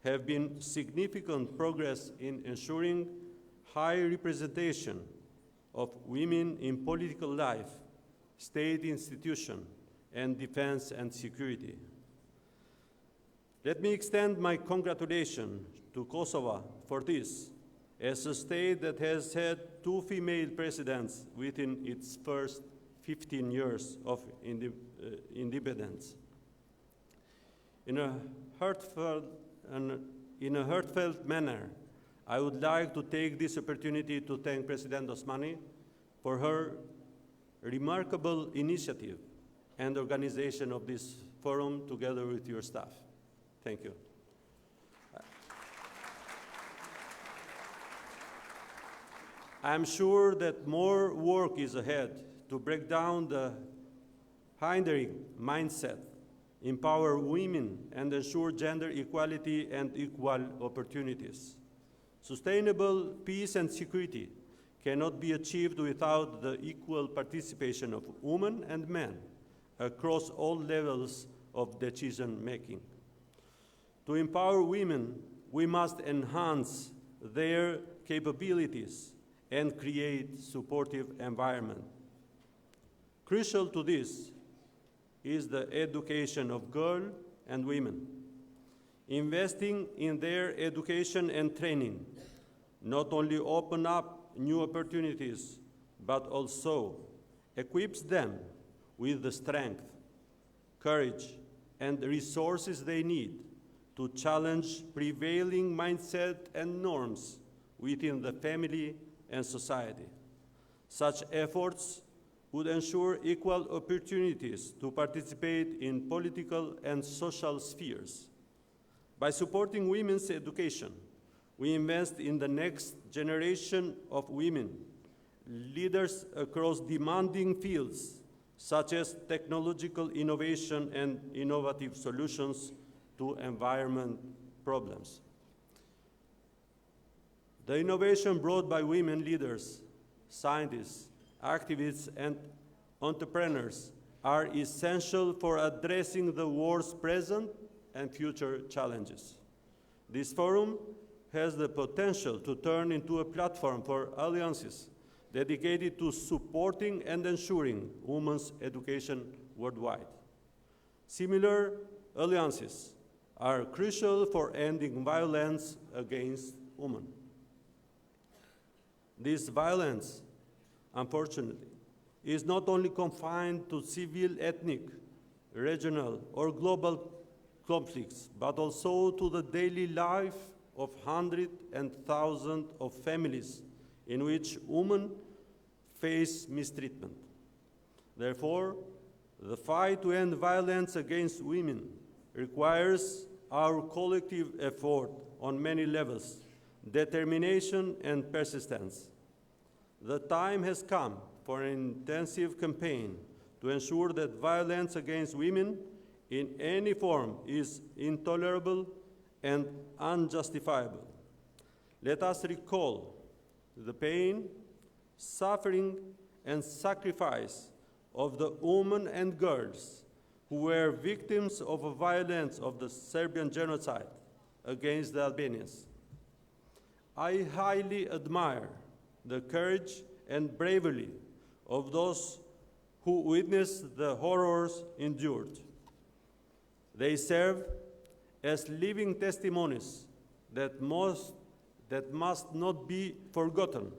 have been significant progress in ensuring high representation of women in political life, state institutions, and defense and security. Let me extend my congratulations to Kosovo for this, as a state that has had 2 female presidents within its first 15 years of independence. In a heartfelt manner, I would like to take this opportunity to thank President Osmani for her remarkable initiative and organization of this forum together with your staff. Thank you. I'm sure that more work is ahead to break down the hindering mindset, empower women, and ensure gender equality and equal opportunities. Sustainable peace and security cannot be achieved without the equal participation of women and men across all levels of decision-making. To empower women, we must enhance their capabilities and create supportive environment. Crucial to this is the education of girls and women. Investing in their education and training not only open up new opportunities, but also equips them with the strength, courage, and resources they need to challenge prevailing mindset and norms within the family and society. Such efforts would ensure equal opportunities to participate in political and social spheres. By supporting women's education, we invest in the next generation of women, leaders across demanding fields such as technological innovation and innovative solutions to environment problems. The innovation brought by women leaders, scientists, activists, and entrepreneurs are essential for addressing the world's present and future challenges. This forum has the potential to turn into a platform for alliances dedicated to supporting and ensuring women's education worldwide. Similar alliances are crucial for ending violence against women. This violence, unfortunately, is not only confined to civil, ethnic, regional, or global conflicts, but also to the daily life of hundreds and thousands of families in which women face mistreatment. Therefore, the fight to end violence against women requires our collective effort on many levels, determination and persistence. The time has come for an intensive campaign to ensure that violence against women in any form is intolerable and unjustifiable. Let us recall the pain, suffering, and sacrifice of the women and girls who were victims of the violence of the Serbian genocide against the Albanians. I highly admire the courage and bravery of those who witnessed the horrors endured. They serve as living testimonies that must not be forgotten,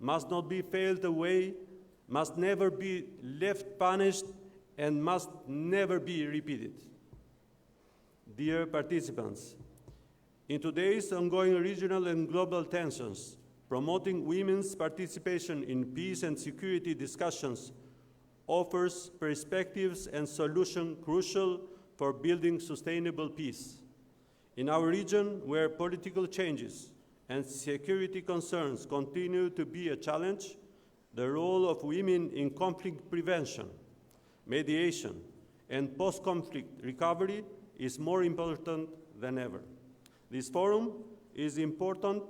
must not be failed away, must never be left punished, and must never be repeated. Dear participants, in today's ongoing regional and global tensions, promoting women's participation in peace and security discussions offers perspectives and solutions crucial for building sustainable peace. In our region, where political changes and security concerns continue to be a challenge, the role of women in conflict prevention, mediation, and post-conflict recovery is more important than ever. This forum is important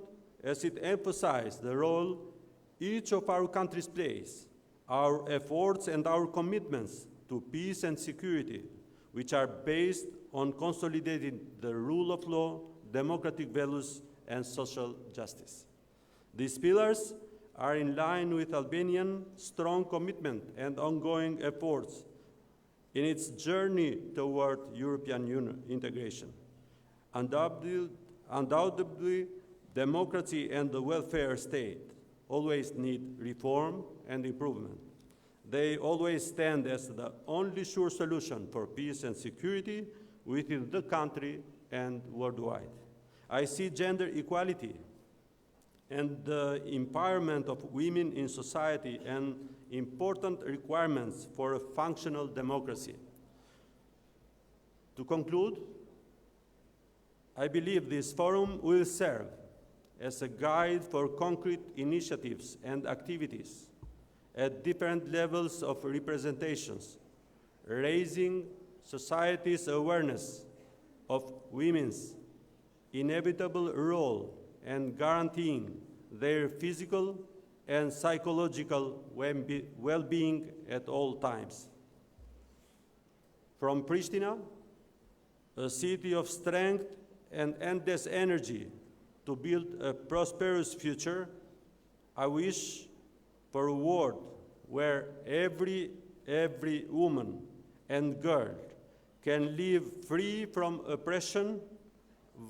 as it emphasizes the role each of our countries plays, our efforts and our commitments to peace and security, which are based on consolidating the rule of law, democratic values, and social justice. These pillars are in line with Albania's strong commitment and ongoing efforts in its journey toward European Union integration. Undoubtedly, democracy and the welfare state always need reform and improvement. They always stand as the only sure solution for peace and security within the country and worldwide. I see gender equality and the empowerment of women in society and important requirements for a functional democracy. To conclude, I believe this forum will serve as a guide for concrete initiatives and activities at different levels of representations, raising society's awareness of women's inevitable role and guaranteeing their physical and psychological well-being at all times. From Pristina, a city of strength and endless energy to build a prosperous future, I wish for a world where every woman and girl can live free from oppression,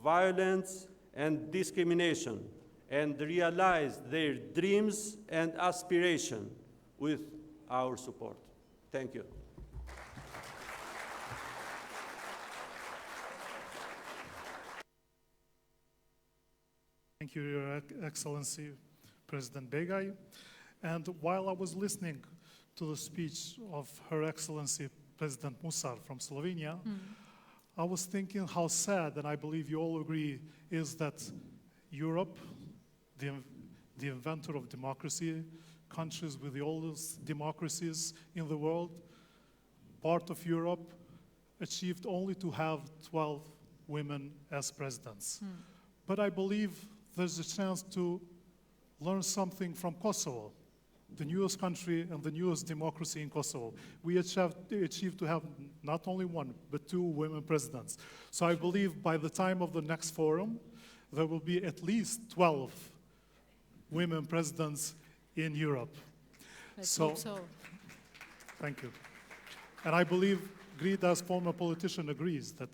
violence, and discrimination, and realize their dreams and aspirations with our support. Thank you. Thank you, Your Excellency, President Begay. And while I was listening to the speech of Her Excellency, President Musar from Slovenia, I was thinking how sad, and I believe you all agree, is that Europe, the inventor of democracy, countries with the oldest democracies in the world, part of Europe, achieved only to have 12 women as presidents. But I believe there's a chance to learn something from Kosovo, the newest country and the newest democracy in Kosovo. We achieved to have not only one, but 2 women presidents. So I believe by the time of the next forum, there will be at least 12 women presidents in Europe. Let's hope so. Thank you. And I believe Grete, as former politician, agrees that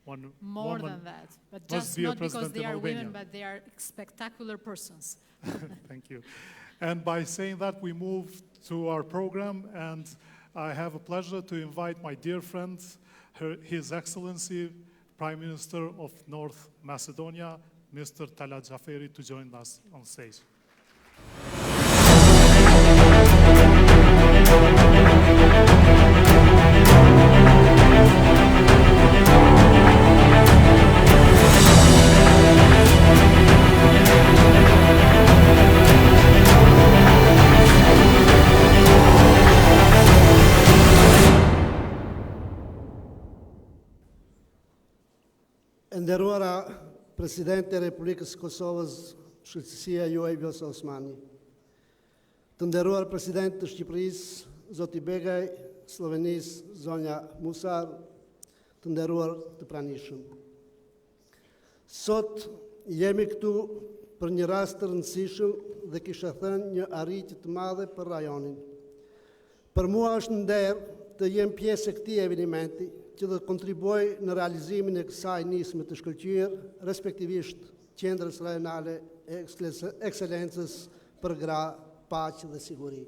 one More woman than that, but must just be a not because president they in are Albania. women, but they are spectacular persons. Thank you. And by saying that, we move to our program, and I have a pleasure to invite my dear friend, His Excellency, Prime Minister of North Macedonia, Mr. Talat Jaferi, to join us on stage. Nderuara Presidente e Republikës Kosovës, Shëqësia juaj Vjosa Osmani. Të nderuar President të Shqipërisë, Zoti Begaj, Slovenisë, Zonja Musar, të nderuar të pranishëm. Sot jemi këtu për një rast të rëndësishëm dhe kisha thënë një arritje të madhe për rajonin. Për mua është nder të jem pjesë e këtij eventi që do të kontribuoj në realizimin e kësaj nisme të shkëlqyer, respektivisht qendrës rajonale e ekselencës për gra, paqe dhe siguri.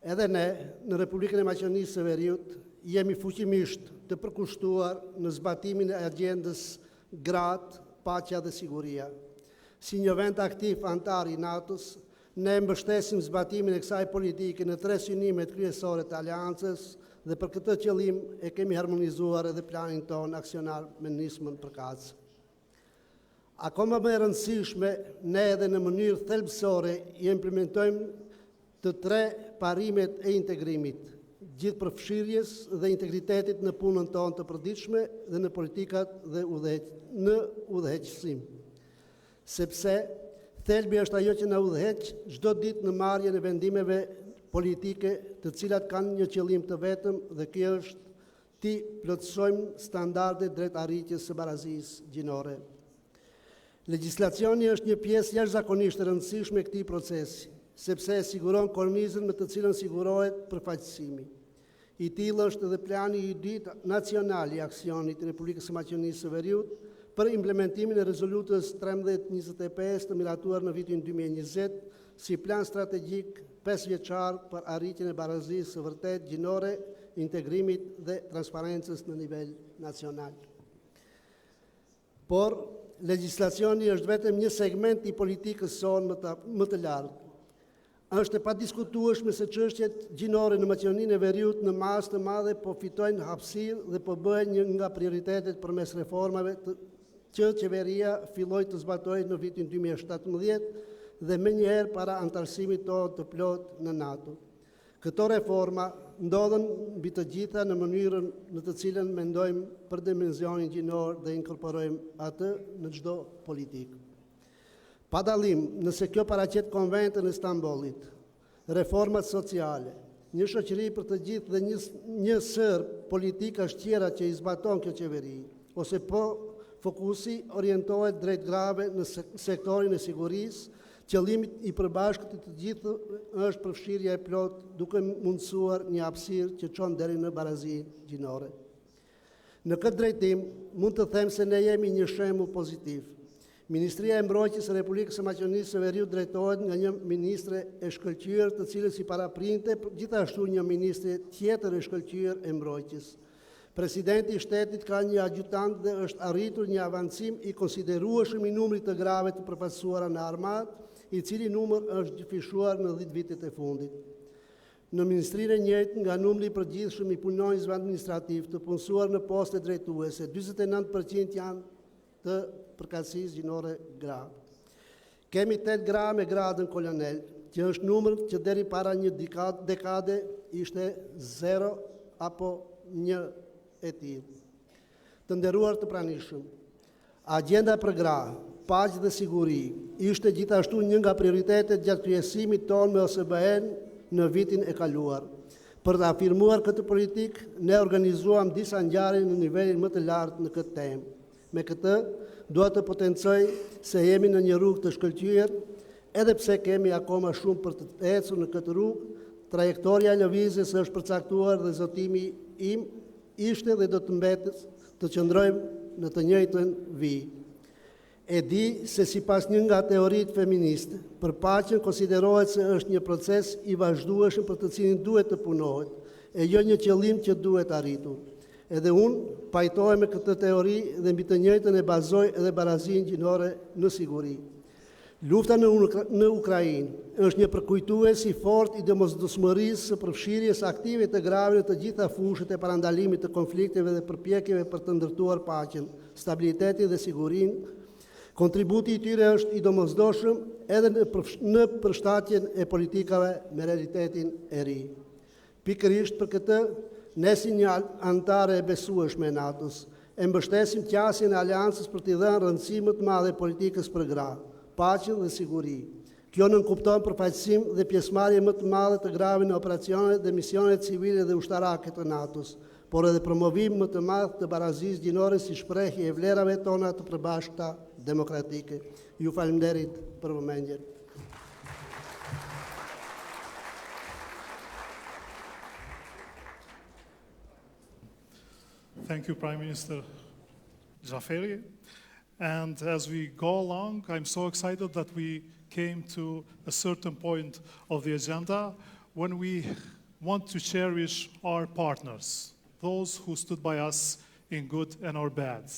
Edhe ne, në Republikën e Maqedonisë së Veriut, jemi fuqimisht të përkushtuar në zbatimin e agjendës Gratë, paqja dhe siguria. Si një vend aktiv antar i NATO-s, ne mbështesim zbatimin e kësaj politike në 3 synimet kryesore të aleancës dhe për këtë qëllim e kemi harmonizuar edhe planin ton aksionar me nismën përkatës. Akoma më e rëndësishme, ne edhe në mënyrë thelbësore i implementojmë të 3 parimet e integrimit, gjithë përfshirjes dhe integritetit në punën tonë të përditshme dhe në politikat dhe në udhëheqësim. Sepse thelbi është ajo që na udhëheq çdo ditë në marrjen e vendimeve politike, të cilat kanë një qëllim të vetëm dhe ky është të plotësojmë standardet drejt arritjes së barazisë gjinore. Legjislacioni është një pjesë jashtëzakonisht e rëndësishme e këtij procesi, sepse e siguron kornizën me të cilën sigurohet përfaqësimi. I tillë është edhe plani i dytë nacional i aksionit të Republikës së Maqedonisë së Veriut për implementimin e rezolutës 1325 të miratuar në vitin 2020 si plan strategjik 5 vjeçar për arritjen e barazisë së vërtet gjinore, integrimit dhe transparencës në nivel nacional. Por legjislacioni është vetëm një segment i politikës sonë më të lartë. Është e padiskutueshme se çështjet gjinore në Maqedoninë e Veriut në masë të madhe po fitojnë hapësirë dhe po bëhen një nga prioritetet përmes reformave që qeveria filloi të zbatojë në vitin 2017 dhe menjëherë para antarësimit tonë të plot në NATO. Këto reforma ndodhen mbi të gjitha në mënyrën në të cilën mendojmë për dimensionin gjinor dhe inkorporojmë atë në çdo politikë. Pa dallim, nëse kjo paraqet konventën e Stambollit, reformat sociale, një shoqëri për të gjithë dhe një sër politikash tjera që i zbaton kjo qeveri, ose po fokusi orientohet drejt grave në sektorin e sigurisë, qëllimi i përbashkët të gjithë është përfshirja e plot duke mundësuar një hapësirë që çon deri në barazinë gjinore. Në këtë drejtim, mund të them se ne jemi një shembull pozitiv. Ministria e Mbrojtjes së Republikës së Maqedonisë së Veriut drejtohet nga një ministre e shkëlqyer, të cilës i paraprinte gjithashtu një ministre tjetër e shkëlqyer e mbrojtjes. Presidenti i shtetit ka një adjutant dhe është arritur një avancim i konsiderueshëm i numrit të grave të përfaqësuara në armatë, i cili numër është fishuar në 10 vitet e fundit. Në ministrinë e njëjtë, nga numri i përgjithshëm i punonjësve administrativ të punësuar në poste drejtuese, 49% janë të përkatësisë gjinore gra. Kemi 8 gra me gradën kolonel, që është numër që deri para një dekade ishte 0 apo 1 e tillë. Të nderuar të pranishëm, agjenda për gra, paqe dhe siguri ishte gjithashtu një nga prioritetet gjatë kryesimit tonë me OSBE-n në vitin e kaluar. Për të afirmuar këtë politikë, ne organizuam disa ngjarje në nivelin më të lartë në këtë temë. Me këtë, dua të potencoj se jemi në një rrugë të shkëlqyer, edhe pse kemi akoma shumë për të ecur në këtë rrugë, trajektoria e lëvizjes është përcaktuar dhe zotimi im ishte dhe do të mbetet të qëndrojmë në të njëjtën vijë. E di se sipas një nga teoritë feministe, paqen konsiderohet se është një proces i vazhdueshëm për të cilin duhet të punohet, e jo një qëllim që duhet arritur. Edhe unë pajtohem me këtë teori dhe mbi të njëjtën e bazoj edhe barazinë gjinore në siguri. Lufta në Ukrainë është një përkujtues i fortë i domosdoshmërisë së përfshirjes aktive të grave në të gjitha fushat e parandalimit të konflikteve dhe përpjekjeve për të ndërtuar paqen, stabilitetin dhe sigurinë. Kontributi i tyre është i domosdoshëm edhe në përshtatjen e politikave me realitetin e ri. Pikërisht për këtë, ne si një antare e besueshme e NATO-s, e mbështesim qasjen e aleancës për t'i dhënë rëndësi më të madhe politikës për gra, paqe dhe siguri. Kjo nënkupton përfaqësim dhe pjesëmarrje më të madhe të grave në operacionet dhe misionet civile dhe ushtarake të NATO-s, por edhe promovim më të madh të barazisë gjinore si shprehje e vlerave tona të përbashkëta demokratike. Ju faleminderit për vëmendjen. Thank you, Prime Minister Jaferi. And as we go along, I'm so excited that we came to a certain point of the agenda when we want to cherish our partners, those who stood by us in good and our bad,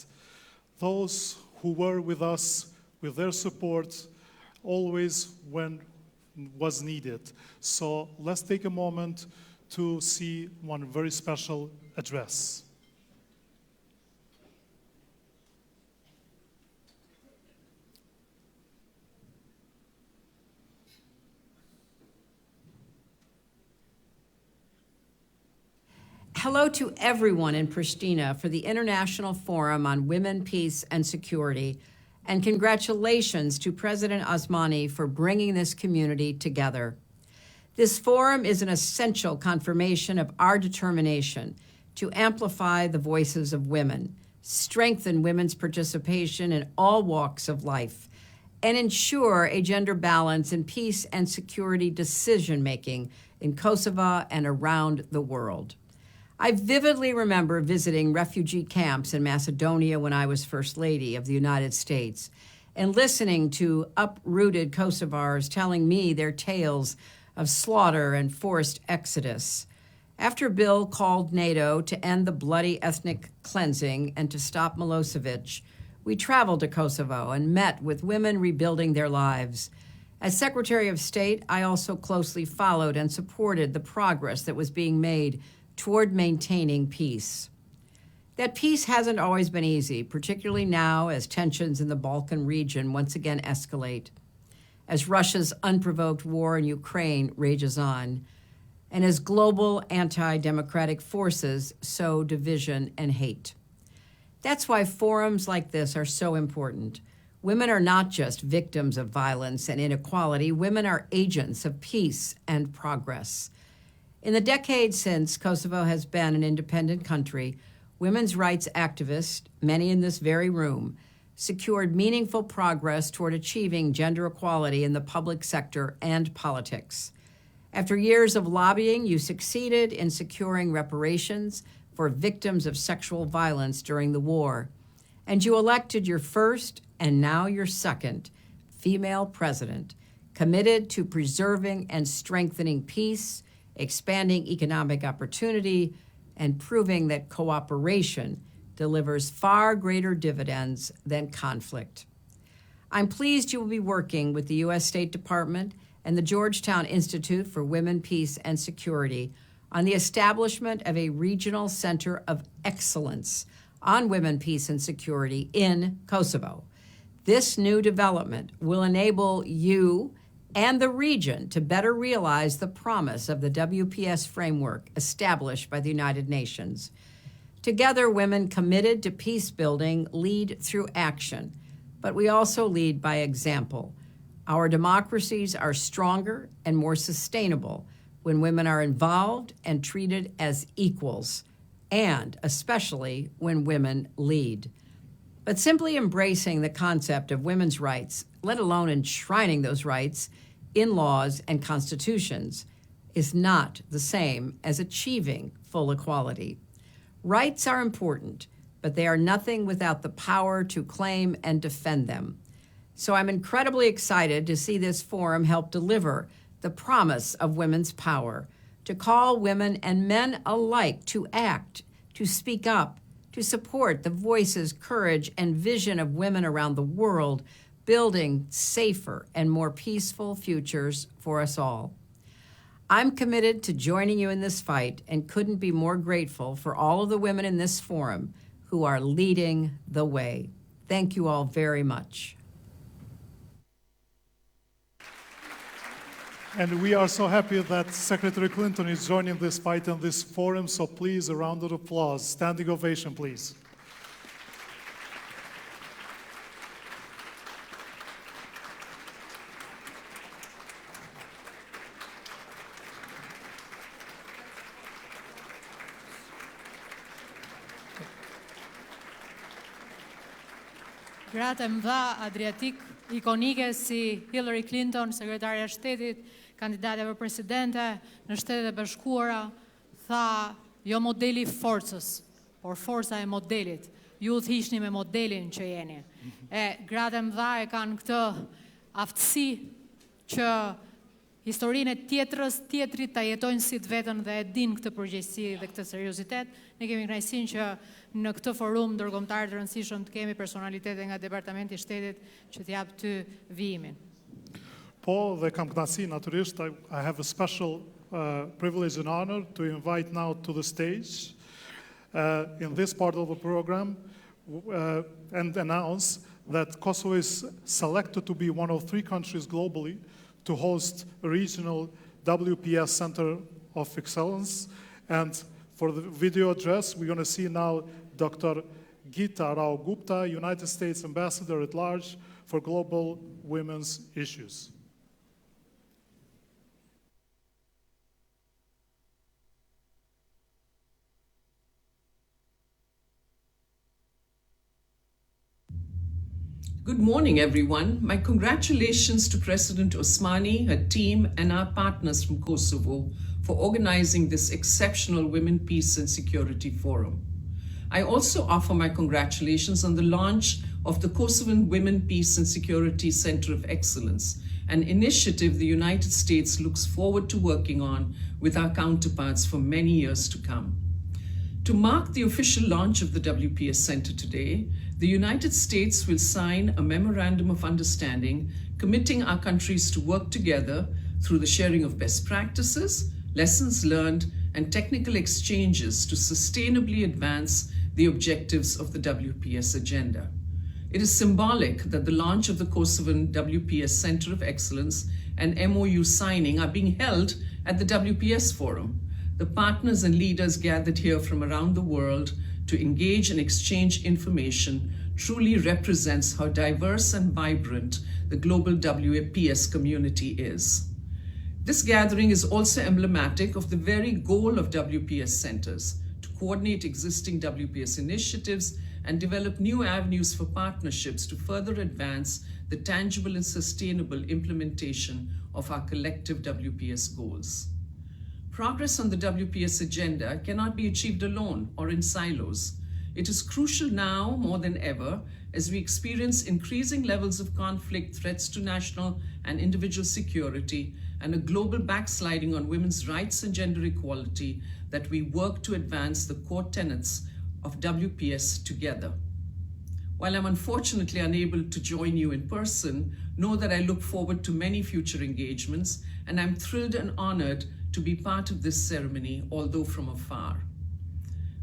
those who were with us with their support always when was needed. So let's take a moment to see one very special address. Hello to everyone in Pristina for the International Forum on Women, Peace, and Security, and congratulations to President Osmani for bringing this community together. This forum is an essential confirmation of our determination to amplify the voices of women, strengthen women's participation in all walks of life, and ensure a gender balance in peace and security decision-making in Kosovo and around the world. I vividly remember visiting refugee camps in Macedonia when I was First Lady of the United States and listening to uprooted Kosovars telling me their tales of slaughter and forced exodus. After Bill called NATO to end the bloody ethnic cleansing and to stop Milosevic, we traveled to Kosovo and met with women rebuilding their lives. As Secretary of State, I also closely followed and supported the progress that was being made toward maintaining peace. That peace hasn't always been easy, particularly now as tensions in the Balkan region once again escalate, as Russia's unprovoked war in Ukraine rages on, and as global anti-democratic forces sow division and hate. That's why forums like this are so important. Women are not just victims of violence and inequality. Women are agents of peace and progress. In the decades since Kosovo has been an independent country, women's rights activists, many in this very room, secured meaningful progress toward achieving gender equality in the public sector and politics. After years of lobbying, you succeeded in securing reparations for victims of sexual violence during the war, and you elected your first and now your second female president, committed to preserving and strengthening peace, expanding economic opportunity, and proving that cooperation delivers far greater dividends than conflict. I'm pleased you will be working with the U.S. State Department and the Georgetown Institute for Women, Peace, and Security on the establishment of a regional center of excellence on women, peace, and security in Kosovo. This new development will enable you and the region to better realize the promise of the WPS framework established by the United Nations. Together, women committed to peace building lead through action, but we also lead by example. Our democracies are stronger and more sustainable when women are involved and treated as equals, and especially when women lead. But simply embracing the concept of women's rights, let alone enshrining those rights in laws and constitutions, is not the same as achieving full equality. Rights are important, but they are nothing without the power to claim and defend them. So I'm incredibly excited to see this forum help deliver the promise of women's power, to call women and men alike to act, to speak up, to support the voices, courage, and vision of women around the world, building safer and more peaceful futures for us all. I'm committed to joining you in this fight and couldn't be more grateful for all of the women in this forum who are leading the way. Thank you all very much. And we are so happy that Secretary Clinton is joining this fight and this forum, so please, a round of applause. Standing ovation, please. Gratë e mëdha Adriatik ikonike si Hillary Clinton, sekretarja e shtetit, kandidate për presidente në Shtetet e Bashkuara, tha jo modeli forcës, por forca e modelit. Ju thishni me modelin që jeni. E gratë e mëdha e kanë këtë aftësi që historinë e tjetrit ta jetojnë si të vetën dhe e din këtë përgjegjësi dhe këtë seriozitet. Ne kemi kënaqësinë që në këtë forum ndërkombëtar të rëndësishëm të kemi personalitete nga Departamenti i Shtetit që t'jap ty vijimin. Po, dhe kam kënaqësi natyrisht, I have a special privilege and honor to invite now to the stage in this part of the program and announce that Kosovo is selected to be one of 3 countries globally to host a regional WPS Center of Excellence. And for the video address, we're going to see now Dr. Gita Rao Gupta, United States Ambassador at Large for Global Women's Issues. Good morning, everyone. My congratulations to President Osmani, her team, and our partners from Kosovo for organizing this exceptional Women, Peace and Security Forum. I also offer my congratulations on the launch of the Kosovan Women, Peace and Security Center of Excellence, an initiative the United States looks forward to working on with our counterparts for many years to come. To mark the official launch of the WPS Center today, the United States will sign a memorandum of understanding committing our countries to work together through the sharing of best practices, lessons learned, and technical exchanges to sustainably advance the objectives of the WPS agenda. It is symbolic that the launch of the Kosovan WPS Center of Excellence and MOU signing are being held at the WPS Forum. The partners and leaders gathered here from around the world to engage and exchange information truly represents how diverse and vibrant the global WPS community is. This gathering is also emblematic of the very goal of WPS centers, to coordinate existing WPS initiatives and develop new avenues for partnerships to further advance the tangible and sustainable implementation of our collective WPS goals. Progress on the WPS agenda cannot be achieved alone or in silos. It is crucial now more than ever as we experience increasing levels of conflict, threats to national and individual security, and a global backsliding on women's rights and gender equality, that we work to advance the core tenets of WPS together. While I'm unfortunately unable to join you in person, know that I look forward to many future engagements, and I'm thrilled and honored to be part of this ceremony, although from afar.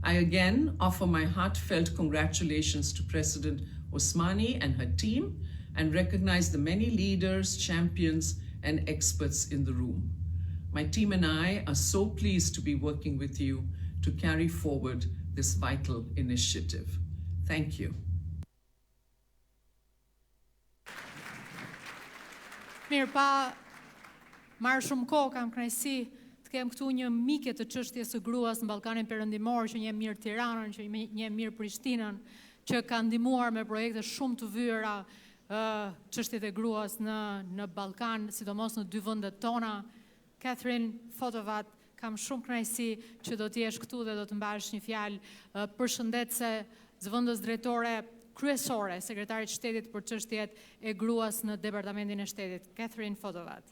I again offer my heartfelt congratulations to President Osmani and her team, and recognize the many leaders, champions, and experts in the room. My team and I are so pleased to be working with you to carry forward this vital initiative. Thank you. Mirë, pa marrë shumë kohë, kam kënaqësi të kem këtu një mike të çështjes së gruas në Ballkanin Perëndimor, që njeh mirë Tiranën, që njeh mirë Prishtinën, që ka ndihmuar me projekte shumë të vëra çështjet e gruas në Ballkan, sidomos në 2 vendet tona. Catherine Fotovat, kam shumë kënaqësi që do të jesh këtu dhe do të mbash një fjalë përshëndetëse zëvendës drejtore kryesore, sekretarit shtetit për çështjet e gruas në Departamentin e Shtetit, Catherine Fotovat.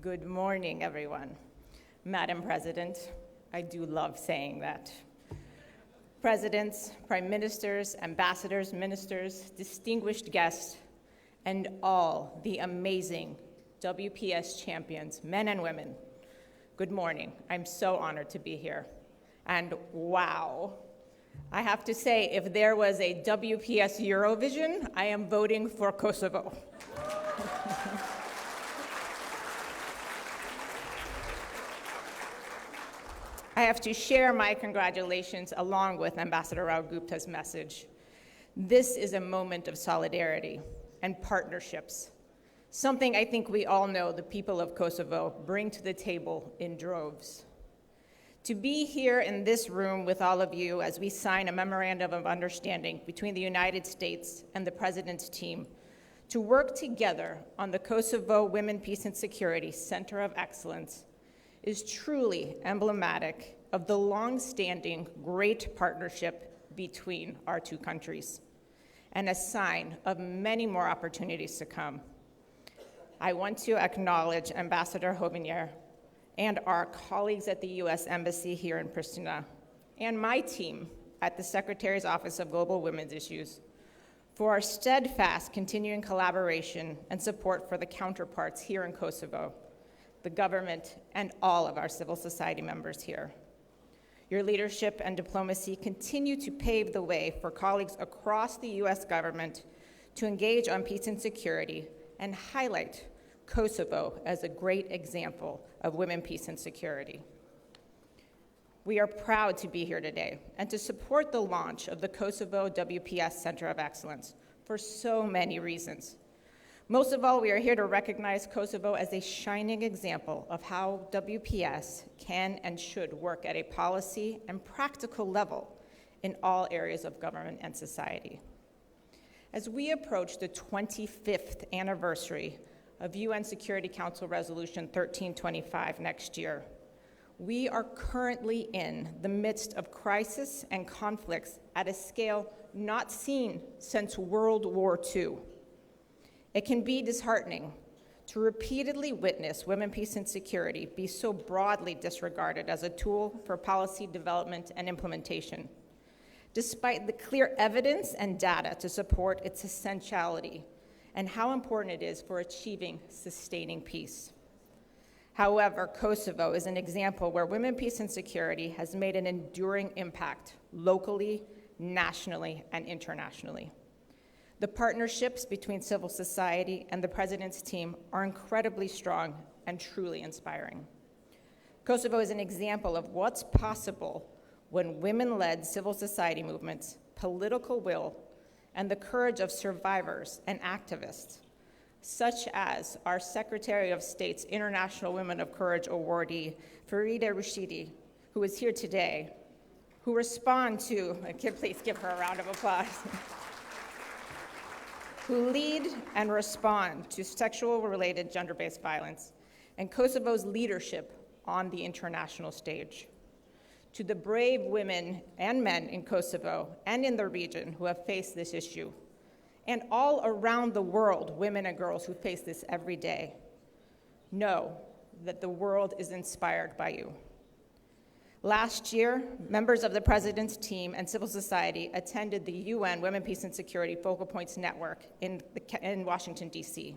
Good morning, everyone. Madam President, I do love saying that. Presidents, prime ministers, ambassadors, ministers, distinguished guests, and all the amazing WPS champions, men and women, good morning. I'm so honored to be here. And wow, I have to say, if there was a WPS Eurovision, I am voting for Kosovo. I have to share my congratulations along with Ambassador Rao Gupta's message This is a moment of solidarity and partnerships, something I think we all know the people of Kosovo bring to the table in droves. To be here in this room with all of you as we sign a memorandum of understanding between the United States and the President's team to work together on the Kosovo Women, Peace and Security Center of Excellence is truly emblematic of the long-standing great partnership between our two countries and a sign of many more opportunities to come. I want to acknowledge Ambassador Hovinier and our colleagues at the U.S. Embassy here in Pristina, and my team at the Secretary's Office of Global Women's Issues for our steadfast continuing collaboration and support for the counterparts here in Kosovo, the government, and all of our civil society members here. Your leadership and diplomacy continue to pave the way for colleagues across the U.S. government to engage on peace and security and highlight Kosovo as a great example of women, peace, and security. We are proud to be here today and to support the launch of the Kosovo WPS Center of Excellence for so many reasons. Most of all, we are here to recognize Kosovo as a shining example of how WPS can and should work at a policy and practical level in all areas of government and society. As we approach the 25th anniversary of UN Security Council Resolution 1325 next year, we are currently in the midst of crisis and conflicts at a scale not seen since World War II. It can be disheartening to repeatedly witness women, peace, and security be so broadly disregarded as a tool for policy development and implementation, despite the clear evidence and data to support its essentiality and how important it is for achieving sustaining peace. However, Kosovo is an example where women, peace, and security has made an enduring impact locally, nationally, and internationally. The partnerships between civil society and the President's team are incredibly strong and truly inspiring. Kosovo is an example of what's possible when women-led civil society movements, political will, and the courage of survivors and activists, such as our Secretary of State's International Women of Courage awardee, Farida Rashidi, who is here today, who respond to, please give her a round of applause, who lead and respond to sexual-related gender-based violence, and Kosovo's leadership on the international stage. To the brave women and men in Kosovo and in the region who have faced this issue, and all around the world, women and girls who face this every day, know that the world is inspired by you. Last year, members of the President's team and civil society attended the UN Women, Peace, and Security Focal Points Network in Washington, D.C.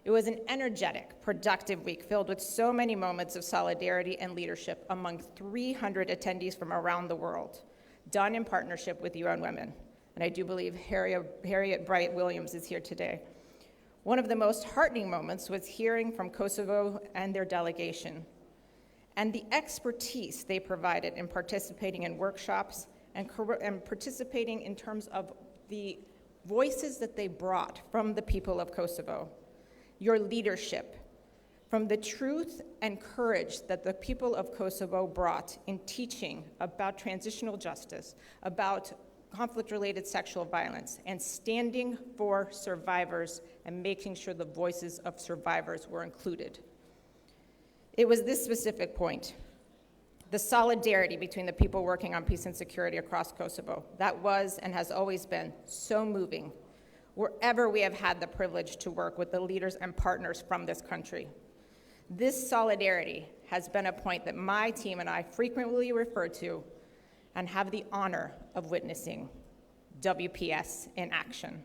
It was an energetic, productive week filled with so many moments of solidarity and leadership among 300 attendees from around the world, done in partnership with UN Women. And I do believe Harriet Bright Williams is here today. One of the most heartening moments was hearing from Kosovo and their delegation, and the expertise they provided in participating in workshops and participating in terms of the voices that they brought from the people of Kosovo. Your leadership, from the truth and courage that the people of Kosovo brought in teaching about transitional justice, about conflict-related sexual violence, and standing for survivors and making sure the voices of survivors were included. It was this specific point, the solidarity between the people working on peace and security across Kosovo, that was and has always been so moving wherever we have had the privilege to work with the leaders and partners from this country. This solidarity has been a point that my team and I frequently refer to and have the honor of witnessing WPS in action.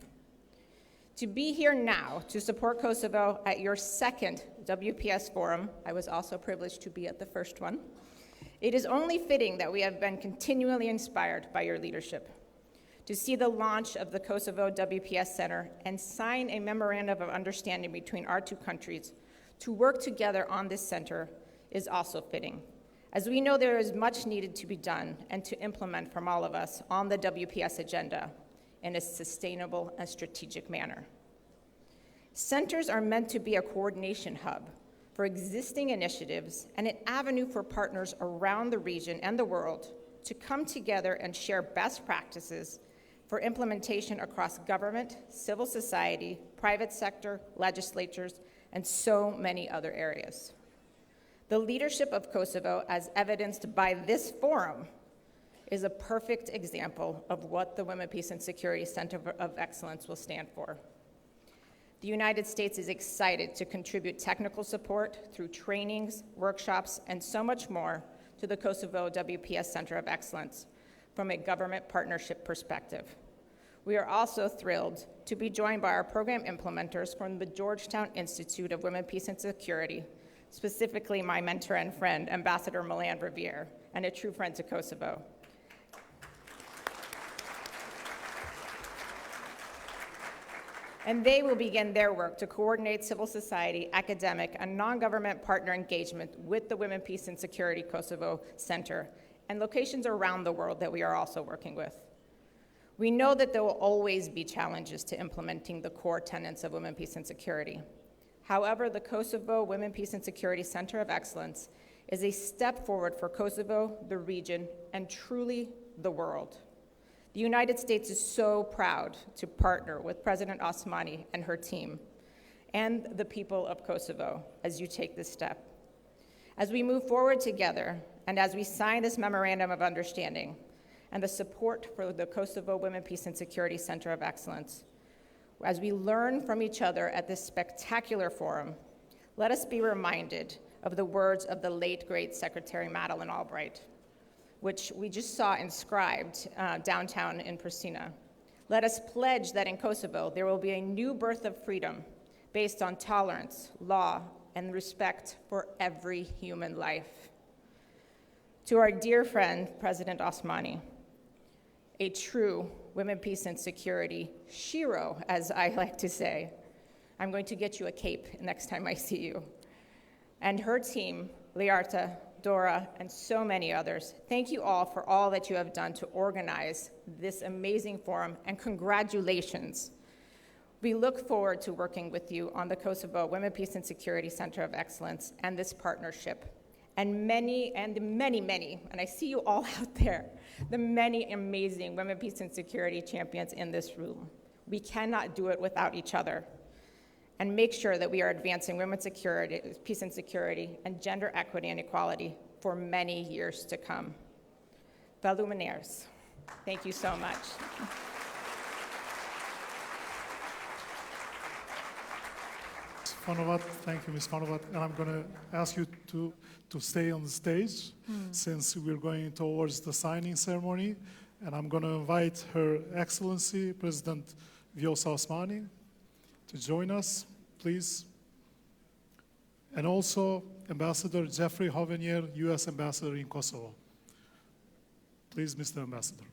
To be here now to support Kosovo at your second WPS forum, I was also privileged to be at the first one, it is only fitting that we have been continually inspired by your leadership. To see the launch of the Kosovo WPS Center and sign a memorandum of understanding between our two countries to work together on this center is also fitting, as we know there is much needed to be done and to implement from all of us on the WPS agenda in a sustainable and strategic manner. Centers are meant to be a coordination hub for existing initiatives and an avenue for partners around the region and the world to come together and share best practices for implementation across government, civil society, private sector, legislatures, and so many other areas. The leadership of Kosovo, as evidenced by this forum, is a perfect example of what the Women, Peace, and Security Center of Excellence will stand for. The United States is excited to contribute technical support through trainings, workshops, and so much more to the Kosovo WPS Center of Excellence from a government partnership perspective. We are also thrilled to be joined by our program implementers from the Georgetown Institute of Women, Peace, and Security, specifically my mentor and friend, Ambassador Milan Revere, and a true friend to Kosovo. And they will begin their work to coordinate civil society, academic, and non-government partner engagement with the Women, Peace, and Security Kosovo Center and locations around the world that we are also working with. We know that there will always be challenges to implementing the core tenets of Women, Peace, and Security. However, the Kosovo Women, Peace, and Security Center of Excellence is a step forward for Kosovo, the region, and truly the world. The United States is so proud to partner with President Osmani and her team and the people of Kosovo as you take this step. As we move forward together and as we sign this memorandum of understanding and the support for the Kosovo Women, Peace, and Security Center of Excellence, as we learn from each other at this spectacular forum, let us be reminded of the words of the late, great Secretary Madeleine Albright, which we just saw inscribed downtown in Pristina. Let us pledge that in Kosovo, there will be a new birth of freedom based on tolerance, law, and respect for every human life. To our dear friend, President Osmani, a true Women, Peace, and Security shiro, as I like to say. I'm going to get you a cape next time I see you. And her team, Liarta, Dora, and so many others, thank you all for all that you have done to organize this amazing forum, and congratulations. We look forward to working with you on the Kosovo Women, Peace, and Security Center of Excellence and this partnership. And many, and I see you all out there, the many amazing Women, Peace, and Security champions in this room. We cannot do it without each other. And make sure that we are advancing women's security, peace and security, and gender equity and equality for many years to come. Veluminaires, thank you so much. Fonovat, thank you, Ms. Fonovat. And I'm going to ask you to stay on the stage since we're going towards the signing ceremony. And I'm going to invite Her Excellency, President Vjosa Osmani, to join us, please. And also Ambassador Jeffrey Hovenier, U.S. Ambassador in Kosovo. Please, Mr. Ambassador.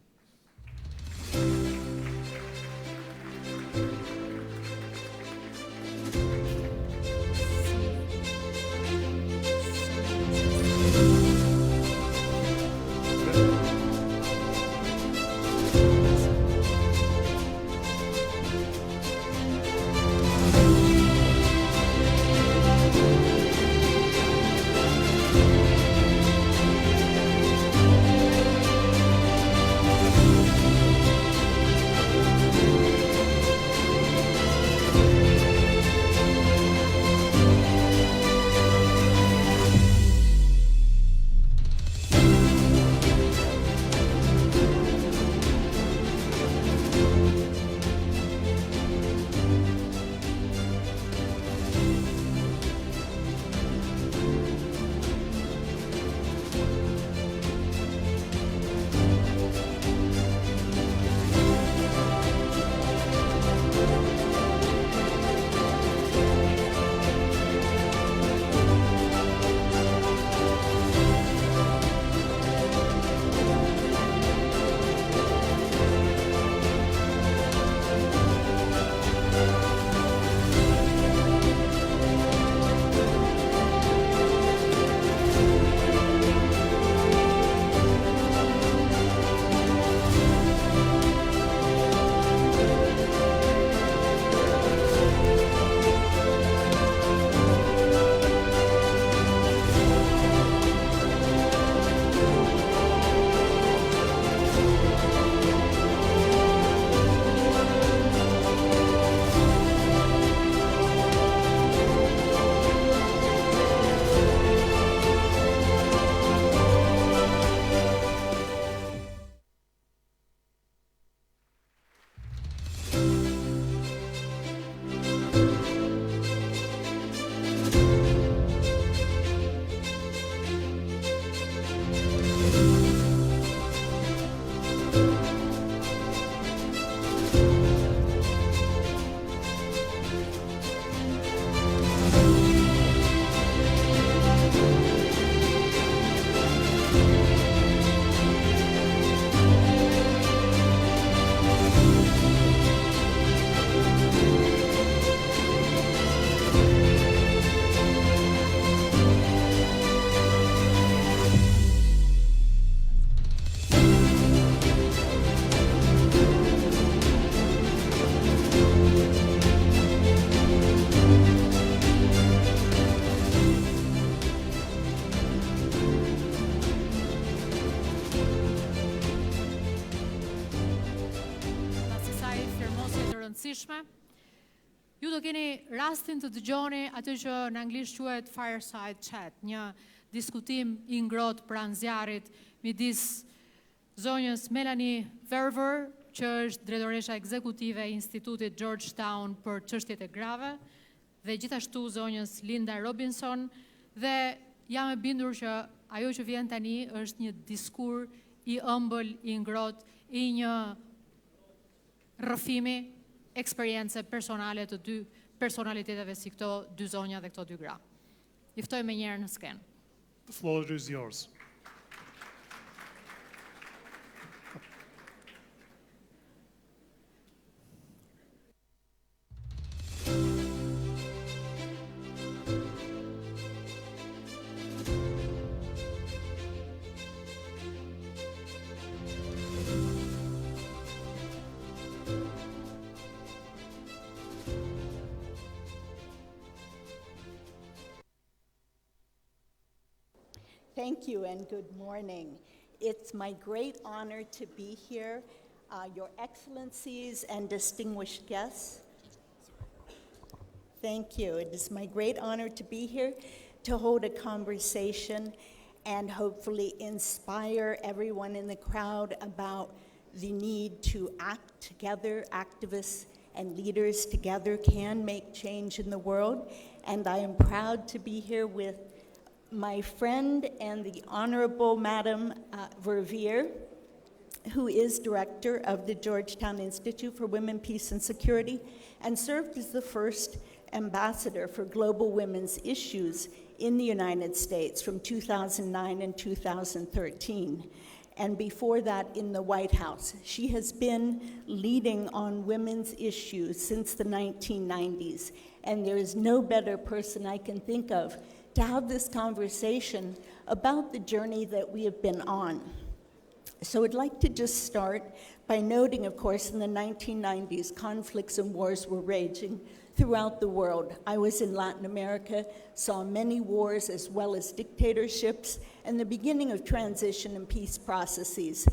ndryshme. Ju do keni rastin të dëgjoni atë që në anglisht quhet fireside chat, një diskutim i ngrohtë pranë zjarrit midis zonjës Melanie Verver, që është drejtoresha ekzekutive e Institutit Georgetown për çështjet e grave, dhe gjithashtu zonjës Linda Robinson, dhe jam e bindur që ajo që vjen tani është një diskur i ëmbël, i ngrohtë, i një rrëfimi, eksperiencë personale të dy personaliteteve si këto dy zonja dhe këto dy gra. I ftoj me njerë në sken. The floor is yours. Thank you and good morning. It's my great honor to be here, Your Excellencies and distinguished guests. Thank you. It is my great honor to be here to hold a conversation and hopefully inspire everyone in the crowd about the need to act together. Activists and leaders together can make change in the world. And I am proud to be here with my friend and the Honorable Madam Verveer, who is director of the Georgetown Institute for Women, Peace, and Security, and served as the first ambassador for global women's issues in the United States from 2009 and 2013. And before that, in the White House. She has been leading on women's issues since the 1990s, and there is no better person I can think of to have this conversation about the journey that we have been on. So I'd like to just start by noting, of course, in the 1990s, conflicts and wars were raging throughout the world. I was in Latin America, saw many wars as well as dictatorships, and the beginning of transition and peace processes.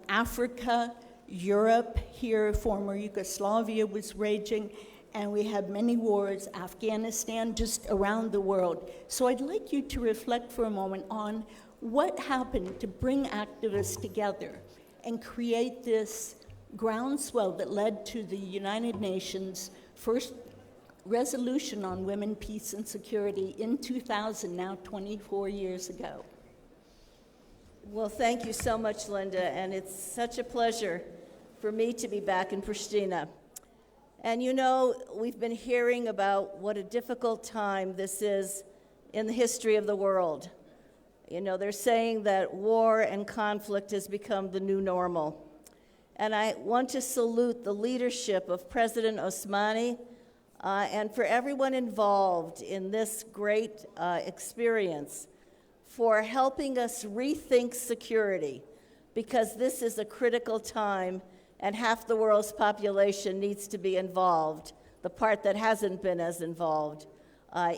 Africa, Europe, here, former Yugoslavia was raging, and we had many wars, Afghanistan, just around the world. So I'd like you to reflect for a moment on what happened to bring activists together and create this groundswell that led to the United Nations' first resolution on women, peace, and security in 2000, now 24 years ago. Well, thank you so much, Linda, and it's such a pleasure for me to be back in Pristina. And you know, we've been hearing about what a difficult time this is in the history of the world. You know, they're saying that war and conflict has become the new normal. And I want to salute the leadership of President Osmani and for everyone involved in this great experience for helping us rethink security, because this is a critical time and half the world's population needs to be involved, the part that hasn't been as involved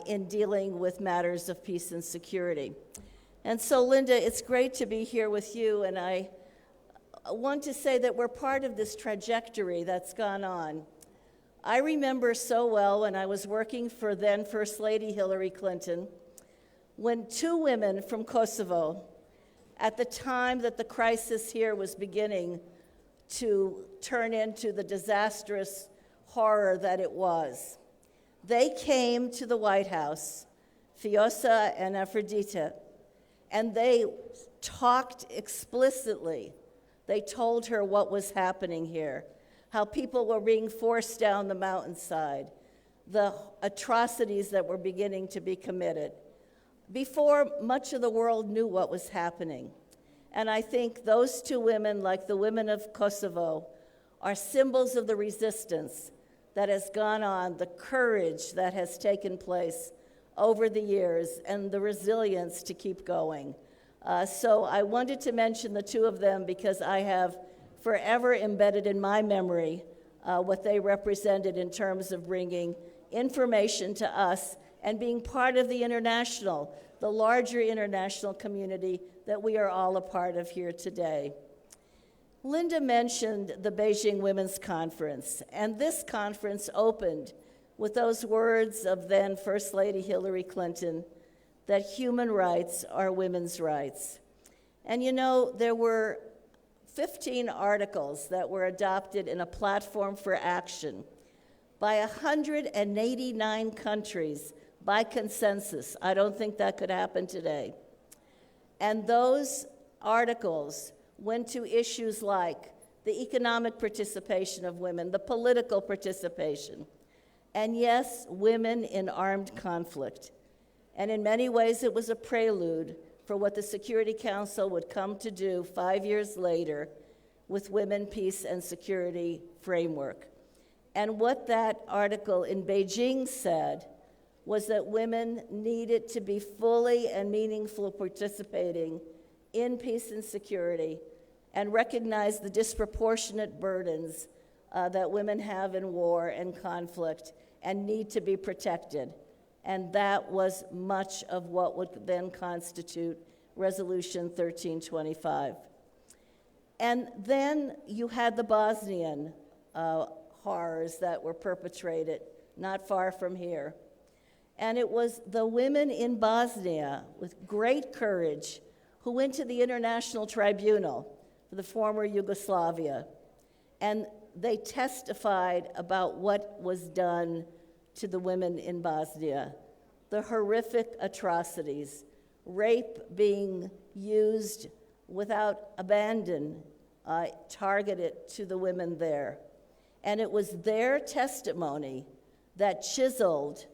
in dealing with matters of peace and security. And so, Linda, it's great to be here with you, and I want to say that we're part of this trajectory that's gone on. I remember so well when I was working for then First Lady Hillary Clinton, when two women from Kosovo, at the time that the crisis here was beginning to turn into the disastrous horror that it was, they came to the White House, Fiosa and Aphrodita, and they talked explicitly. They told her what was happening here, how people were being forced down the mountainside, the atrocities that were beginning to be committed, before much of the world knew what was happening. And I think those two women, like the women of Kosovo, are symbols of the resistance that has gone on, the courage that has taken place over the years, and the resilience to keep going. So I wanted to mention the two of them because I have forever embedded in my memory what they represented in terms of bringing information to us and being part of the international, the larger international community that we are all a part of here today. Linda mentioned the Beijing Women's Conference, and this conference opened with those words of then First Lady Hillary Clinton, that human rights are women's rights. And you know, there were 15 articles that were adopted in a platform for action by 189 countries by consensus. I don't think that could happen today. And those articles went to issues like the economic participation of women, the political participation, and yes, women in armed conflict. And in many ways, it was a prelude for what the Security Council would come to do 5 years later with Women, Peace, and Security Framework. And what that article in Beijing said was that women needed to be fully and meaningfully participating in peace and security and recognize the disproportionate burdens that women have in war and conflict and need to be protected. And that was much of what would then constitute Resolution 1325. And then you had the Bosnian horrors that were perpetrated not far from here. And it was the women in Bosnia with great courage who went to the International Tribunal for the former Yugoslavia. And they testified about what was done to the women in Bosnia, the horrific atrocities, rape being used without abandon, targeted to the women there. And it was their testimony that chiseled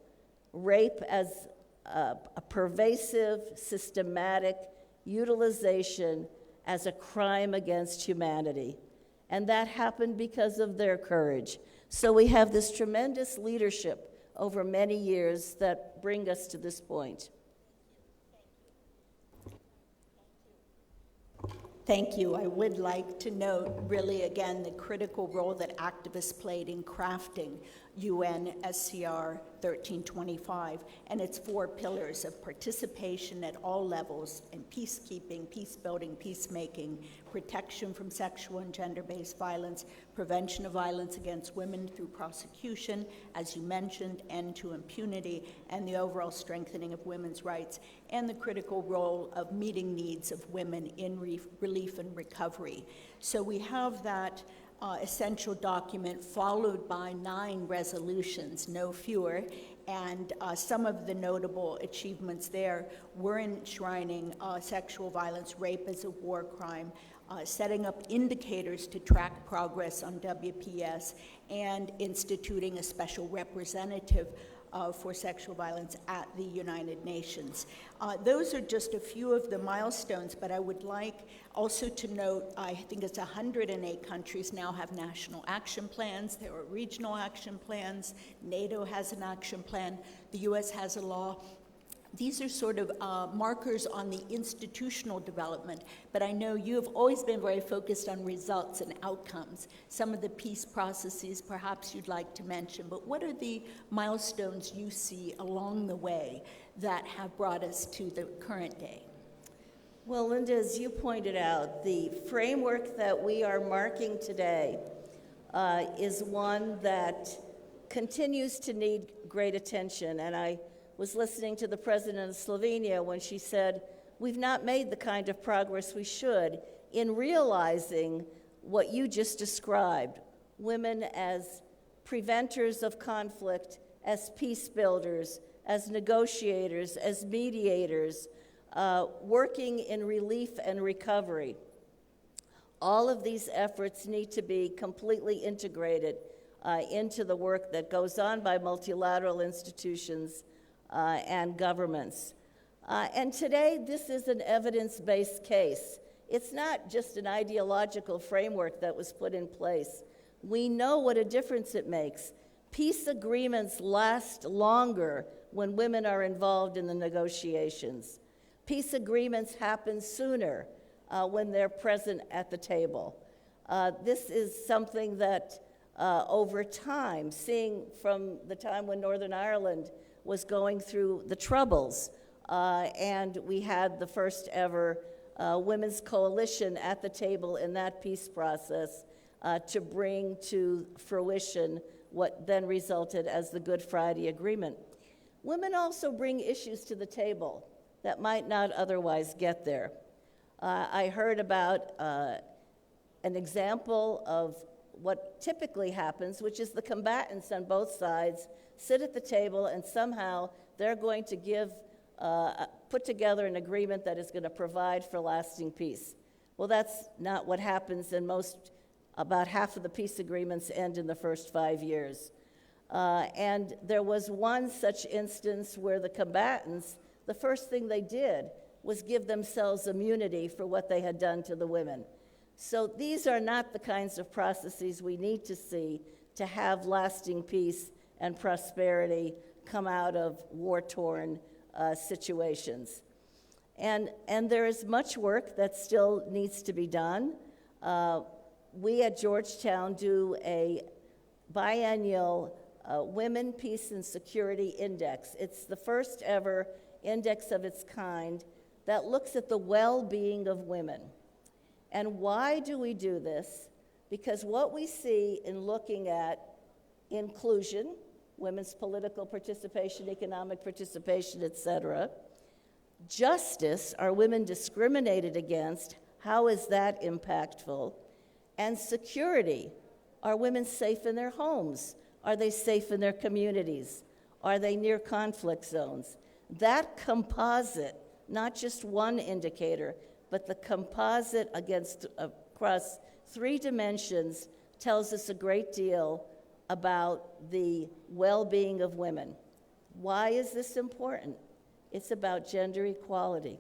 rape as a pervasive, systematic utilization as a crime against humanity. And that happened because of their courage. So we have this tremendous leadership over many years that bring us to this point. Thank you. I would like to note, really, again, the critical role that activists played in crafting UNSCR 1325 and its 4 pillars of participation at all levels in peacekeeping, peace-building, peacemaking, protection from sexual and gender-based violence, prevention of violence against women through prosecution, as you mentioned, end to impunity, and the overall strengthening of women's rights, and the critical role of meeting needs of women in relief and recovery. So we have that essential document followed by 9 resolutions, no fewer, and some of the notable achievements there were enshrining sexual violence, rape as a war crime, setting up indicators to track progress on WPS, and instituting a special representative for sexual violence at the United Nations. Those are just a few of the milestones, but I would like also to note, I think it's 108 countries now have national action plans. There are regional action plans. NATO has an action plan. The US has a law. These are sort of markers on the institutional development, but I know you have always been very focused on results and outcomes. Some of the peace processes perhaps you'd like to mention, but what are the milestones you see along the way that have brought us to the current day? Well, Linda, as you pointed out, the framework that we are marking today is one that continues to need great attention, and I was listening to the president of Slovenia when she said, we've not made the kind of progress we should in realizing what you just described, women as preventers of conflict, as peace builders, as negotiators, as mediators, working in relief and recovery. All of these efforts need to be completely integrated into the work that goes on by multilateral institutions and governments. And today, this is an evidence-based case. It's not just an ideological framework that was put in place. We know what a difference it makes. Peace agreements last longer when women are involved in the negotiations. Peace agreements happen sooner when they're present at the table. This is something that over time, seeing from the time when Northern Ireland was going through the Troubles, and we had the first ever women's coalition at the table in that peace process to bring to fruition what then resulted as the Good Friday Agreement. Women also bring issues to the table that might not otherwise get there. I heard about an example of what typically happens, which is the combatants on both sides sit at the table and somehow they're going to put together an agreement that is going to provide for lasting peace. Well, that's not what happens in about half of the peace agreements end in the first 5 years. And there was one such instance where the combatants, the first thing they did was give themselves immunity for what they had done to the women. So these are not the kinds of processes we need to see to have lasting peace and prosperity come out of war-torn situations. And there is much work that still needs to be done. We at Georgetown do a biennial Women, Peace, and Security Index. It's the first ever index of its kind that looks at the well-being of women. And why do we do this? Because what we see in looking at inclusion, women's political participation, economic participation, et cetera, justice, are women discriminated against? How is that impactful? And security, are women safe in their homes? Are they safe in their communities? Are they near conflict zones? That composite, not just one indicator, but the composite across 3 dimensions tells us a great deal about the well-being of women. Why is this important? It's about gender equality.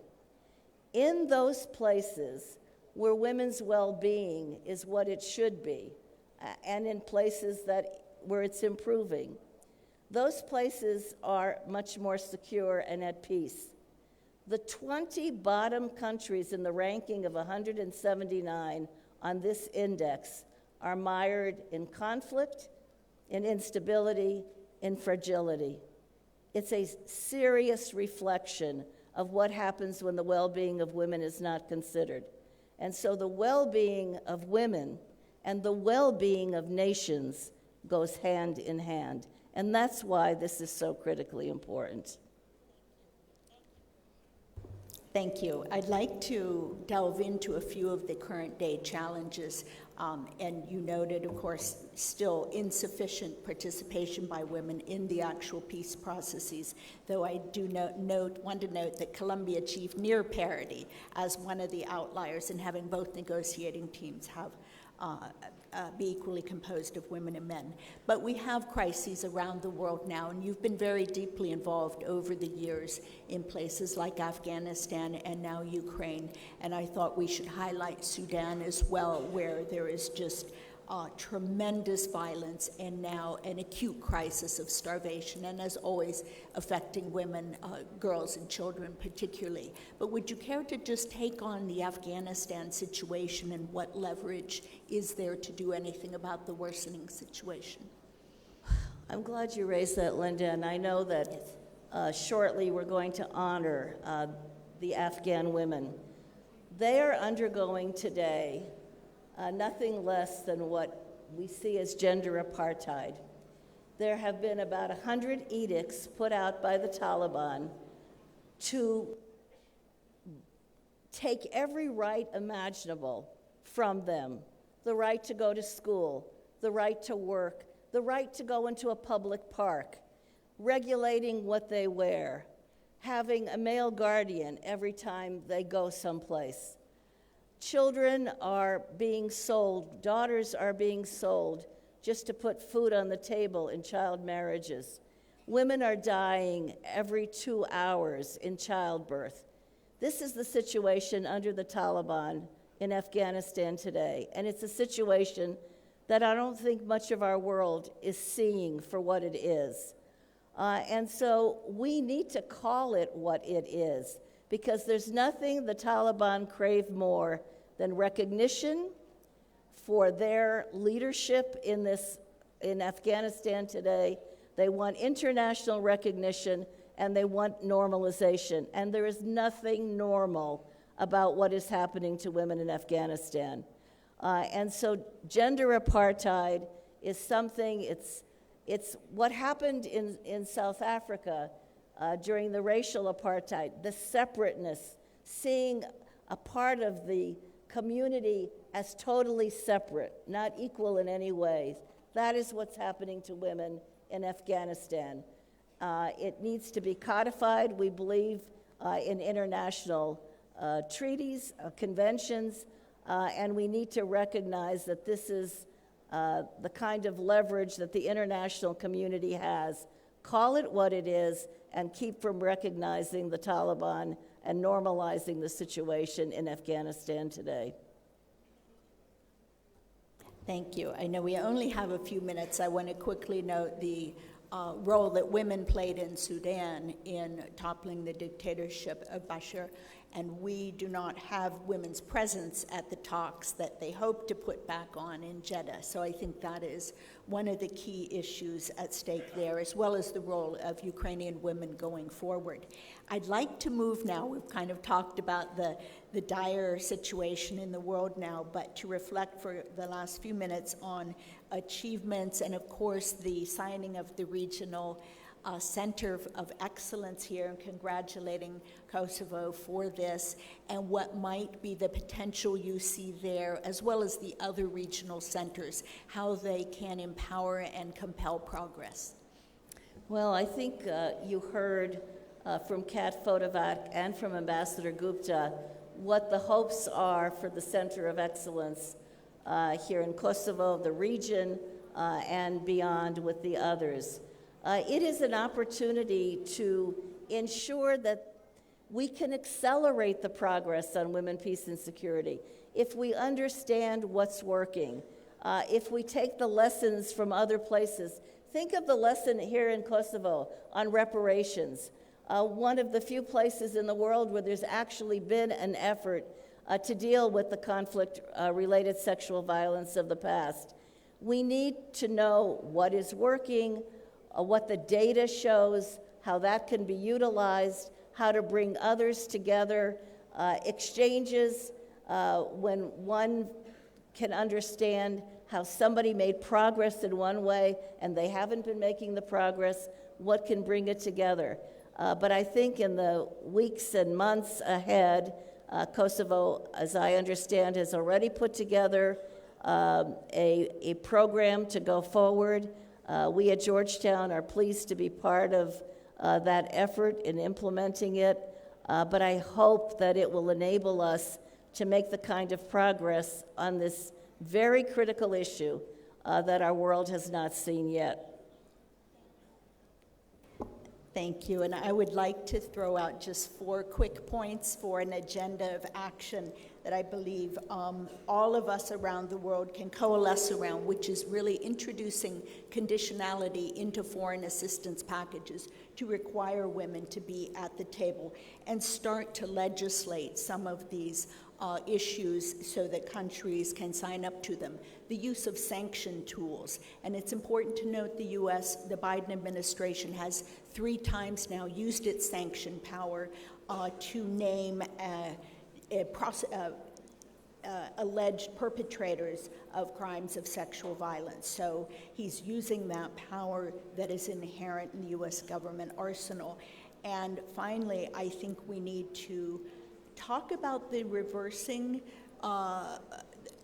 In those places where women's well-being is what it should be, and in places where it's improving, those places are much more secure and at peace. The 20 bottom countries in the ranking of 179 on this index are mired in conflict, in instability, in fragility. It's a serious reflection of what happens when the well-being of women is not considered. And so the well-being of women and the well-being of nations goes hand in hand. And that's why this is so critically important. Thank you. I'd like to delve into a few of the current day challenges. And you noted, of course, still insufficient participation by women in the actual peace processes, though I do want to note that Colombia achieved near parity as one of the outliers in having both negotiating teams have be equally composed of women and men. But we have crises around the world now, and you've been very deeply involved over the years in places like Afghanistan and now Ukraine. And I thought we should highlight Sudan as well, where there is just tremendous violence and now an acute crisis of starvation, and as always, affecting women, girls and children particularly. But would you care to just take on the Afghanistan situation and what leverage is there to do anything about the worsening situation? I'm glad you raised that, Linda, and I know that shortly we're going to honor the Afghan women. They are undergoing today nothing less than what we see as gender apartheid. There have been about 100 edicts put out by the Taliban to take every right imaginable from them: the right to go to school, the right to work, the right to go into a public park, regulating what they wear, having a male guardian every time they go someplace. Children are being sold, daughters are being sold just to put food on the table in child marriages. Women are dying every 2 hours in childbirth. This is the situation under the Taliban in Afghanistan today, and it's a situation that I don't think much of our world is seeing for what it is. And so we need to call it what it is, because there's nothing the Taliban crave more than recognition for their leadership in Afghanistan today. They want international recognition, and they want normalization. And there is nothing normal about what is happening to women in Afghanistan. And so gender apartheid is something, it's what happened in South Africa during the racial apartheid, the separateness, seeing a part of the community as totally separate, not equal in any way. That is what's happening to women in Afghanistan. It needs to be codified, we believe, in international treaties, conventions, and we need to recognize that this is the kind of leverage that the international community has. Call it what it is and keep from recognizing the Taliban and normalizing the situation in Afghanistan today. Thank you. I know we only have a few minutes. I want to quickly note the role that women played in Sudan in toppling the dictatorship of Bashir, and we do not have women's presence at the talks that they hope to put back on in Jeddah. So I think that is one of the key issues at stake there, as well as the role of Ukrainian women going forward. I'd like to move now, we've kind of talked about the dire situation in the world now, but to reflect for the last few minutes on achievements and, of course, the signing of the regional Center of Excellence here, and congratulating Kosovo for this, and what might be the potential you see there, as well as the other regional centers, how they can empower and compel progress. Well, I think you heard from Kat Fotovac and from Ambassador Gupta what the hopes are for the Center of Excellence here in Kosovo, the region, and beyond with the others. It is an opportunity to ensure that we can accelerate the progress on women, peace, and security if we understand what's working, if we take the lessons from other places. Think of the lesson here in Kosovo on reparations, one of the few places in the world where there's actually been an effort to deal with the conflict-related sexual violence of the past. We need to know what is working, what the data shows, how that can be utilized, how to bring others together, exchanges when one can understand how somebody made progress in one way and they haven't been making the progress, what can bring it together. But I think in the weeks and months ahead, Kosovo, as I understand, has already put together a program to go forward. We at Georgetown are pleased to be part of that effort in implementing it, but I hope that it will enable us to make the kind of progress on this very critical issue that our world has not seen yet. Thank you, and I would like to throw out just 4 quick points for an agenda of action that I believe all of us around the world can coalesce around, which is really introducing conditionality into foreign assistance packages to require women to be at the table and start to legislate some of these issues so that countries can sign up to them. The use of sanction tools, and it's important to note the the Biden administration has 3 times now used its sanction power to name alleged perpetrators of crimes of sexual violence. So he's using that power that is inherent in the U.S. government arsenal. And finally, I think we need to talk about the reversing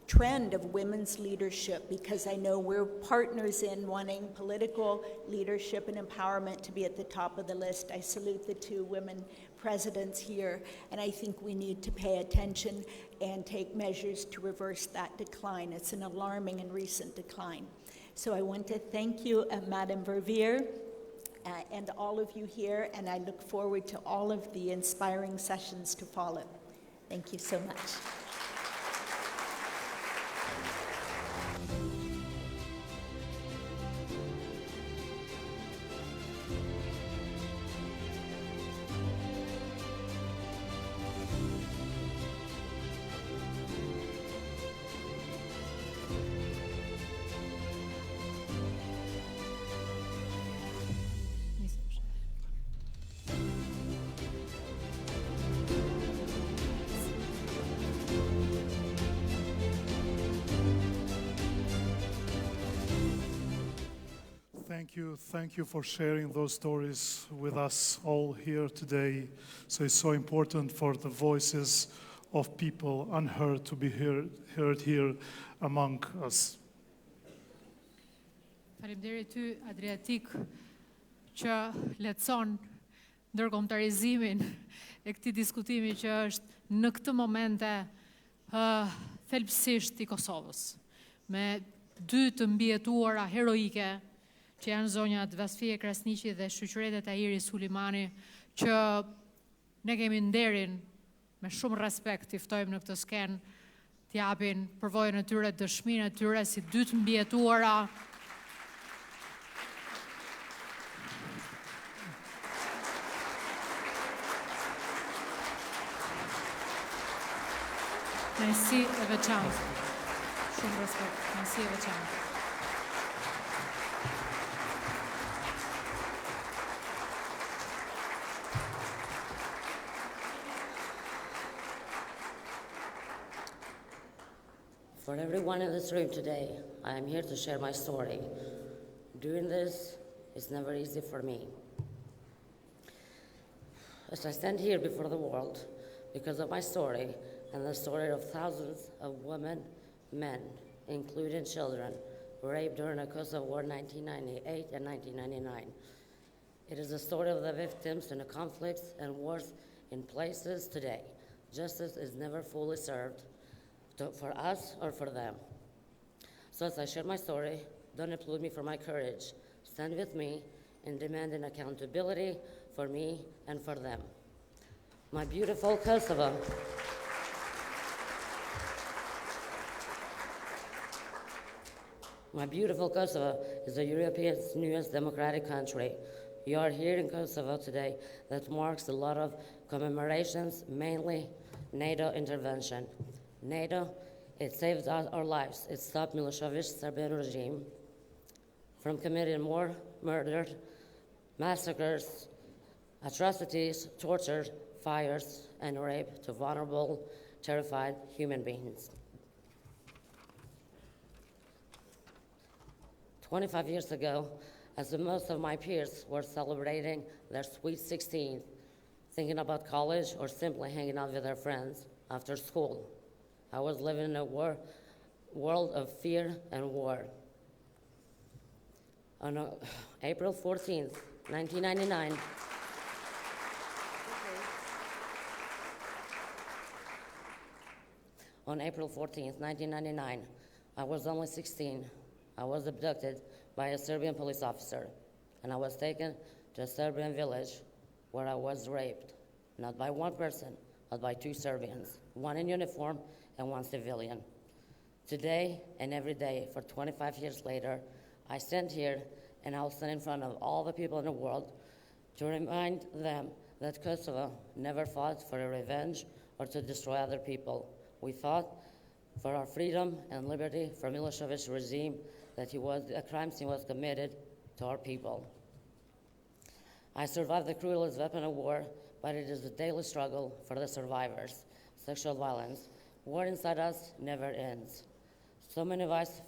trend of women's leadership, because I know we're partners in wanting political leadership and empowerment to be at the top of the list. I salute the 2 women presidents here, and I think we need to pay attention and take measures to reverse that decline. It's an alarming and recent decline. So I want to thank you, Madam Verveer, and all of you here, and I look forward to all of the inspiring sessions to follow. Thank you so much. Thank you for sharing those stories with us all here today. So it's so important for the voices of people unheard to be heard here among us. Faleminderit ty, Adriatik, që lehtëson ndërkombëtarizimin e këtij diskutimi që është në këtë momente thelbësisht i Kosovës, me dy të mbijetuara heroike që janë zonjat Vasfije Krasniqi dhe shoqëretet Tahiri Sulimani, që ne kemi nderin me shumë respekt t'i ftojmë në këtë skenë, t'japin përvojën e tyre, dëshminë e tyre si dy të mbijetuara. Nësi e veçantë. Shumë respekt. Nësi e veçantë. For everyone in this room today, I am here to share my story. Doing this is never easy for me. As I stand here before the world, because of my story and the story of thousands of women, men, including children, raped during the Kosovo War 1998 and 1999. It is the story of the victims in the conflicts and wars in places today. Justice is never fully served for us or for them. So as I share my story, don't applaud me for my courage. Stand with me in demanding accountability for me and for them. My beautiful Kosovo. My beautiful Kosovo is the Europe's newest democratic country. You are here in Kosovo today that marks a lot of commemorations, mainly NATO intervention. NATO, it saved our lives. It stopped Milosevic's Serbian regime from committing more murder, massacres, atrocities, torture, fires, and rape to vulnerable, terrified human beings. 25 years ago, as most of my peers were celebrating their sweet 16th, thinking about college or simply hanging out with their friends after school, I was living in a world of fear and war. On April 14th, 1999, on April 14th, 1999, I was only 16. I was abducted by a Serbian police officer, and I was taken to a Serbian village where I was raped, not by one person, but by two Serbians, one in uniform and one civilian. Today and every day for 25 years later, I stand here and I'll stand in front of all the people in the world to remind them that Kosovo never fought for a revenge or to destroy other people. We fought for our freedom and liberty from Milosevic's regime, that a crime scene was committed to our people. I survived the cruelest weapon of war, but it is a daily struggle for the survivors. Sexual violence. War inside us never ends. So many of us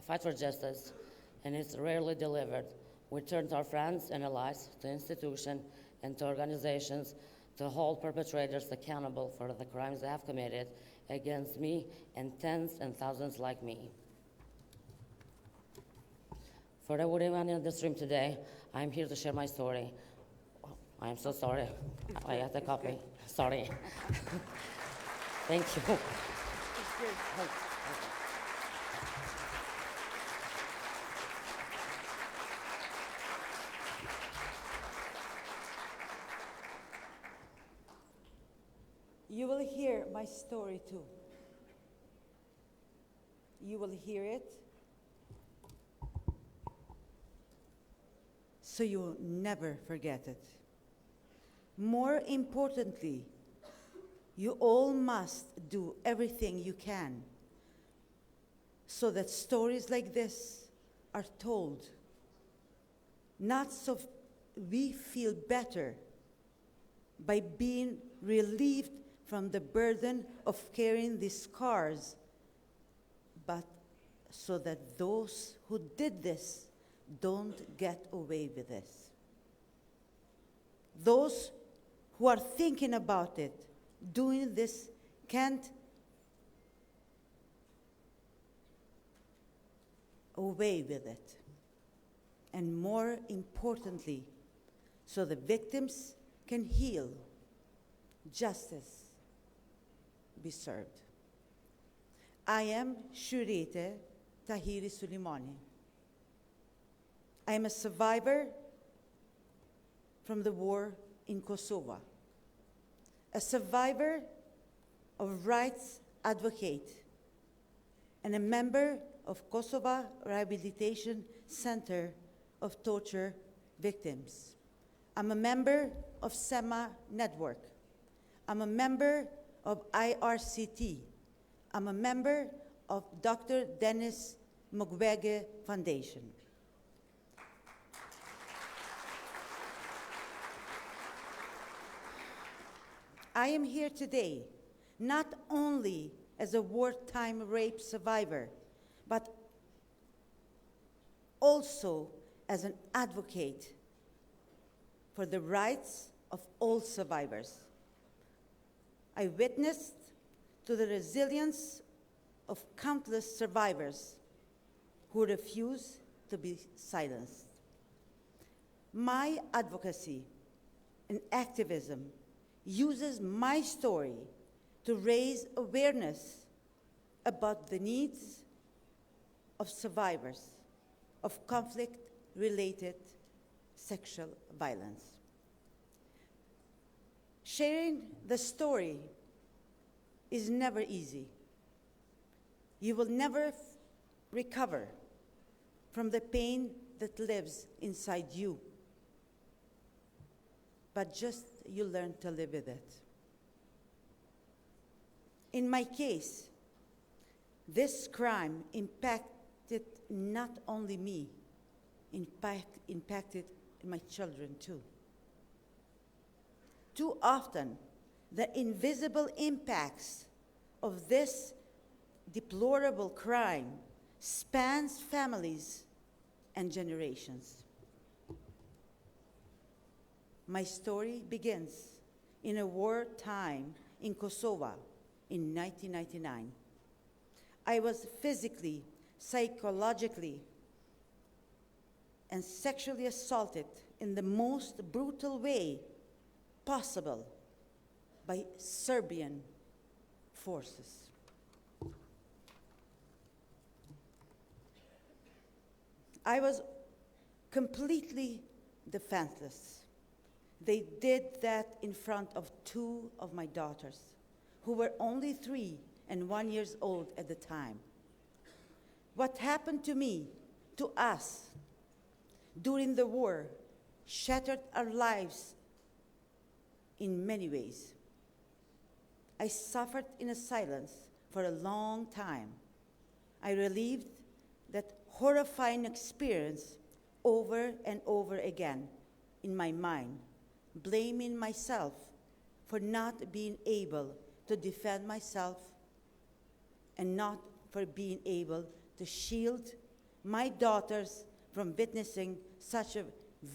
fight for justice, and it's rarely delivered. We turn to our friends and allies, to institutions and to organizations to hold perpetrators accountable for the crimes they have committed against me and tens and thousands like me. For everyone in this room today, I'm here to share my story. I'm so sorry. I had a copy. Sorry. Thank you. You will hear my story too. You will hear it, so you will never forget it. More importantly, you all must do everything you can so that stories like this are told, not so we feel better by being relieved from the burden of carrying these scars, but so that those who did this don't get away with this. Those who are thinking about it, doing this, can't away with it. And more importantly, so the victims can heal, justice be served. I am Shurite Tahiri Suleimani. I am a survivor from the war in Kosovo, a survivor of rights advocate, and a member of Kosovo Rehabilitation Center of Torture Victims. I'm a member of SEMA Network. I'm a member of IRCT. I'm a member of Dr. Dennis Mukwege Foundation. I am here today not only as a wartime rape survivor, but also as an advocate for the rights of all survivors. I witnessed to the resilience of countless survivors who refuse to be silenced. My advocacy and activism uses my story to raise awareness about the needs of survivors of conflict-related sexual violence. Sharing the story is never easy. You will never recover from the pain that lives inside you, but just you learn to live with it. In my case, this crime impacted not only me, impacted my children too. Too often, the invisible impacts of this deplorable crime spans families and generations. My story begins in a wartime in Kosovo in 1999. I was physically, psychologically, and sexually assaulted in the most brutal way possible by Serbian forces. I was completely defenseless. They did that in front of two of my daughters, who were only 3 and 1 years old at the time. What happened to me, to us, during the war, shattered our lives in many ways. I suffered in a silence for a long time. I relived that horrifying experience over and over again in my mind, blaming myself for not being able to defend myself and not for being able to shield my daughters from witnessing such a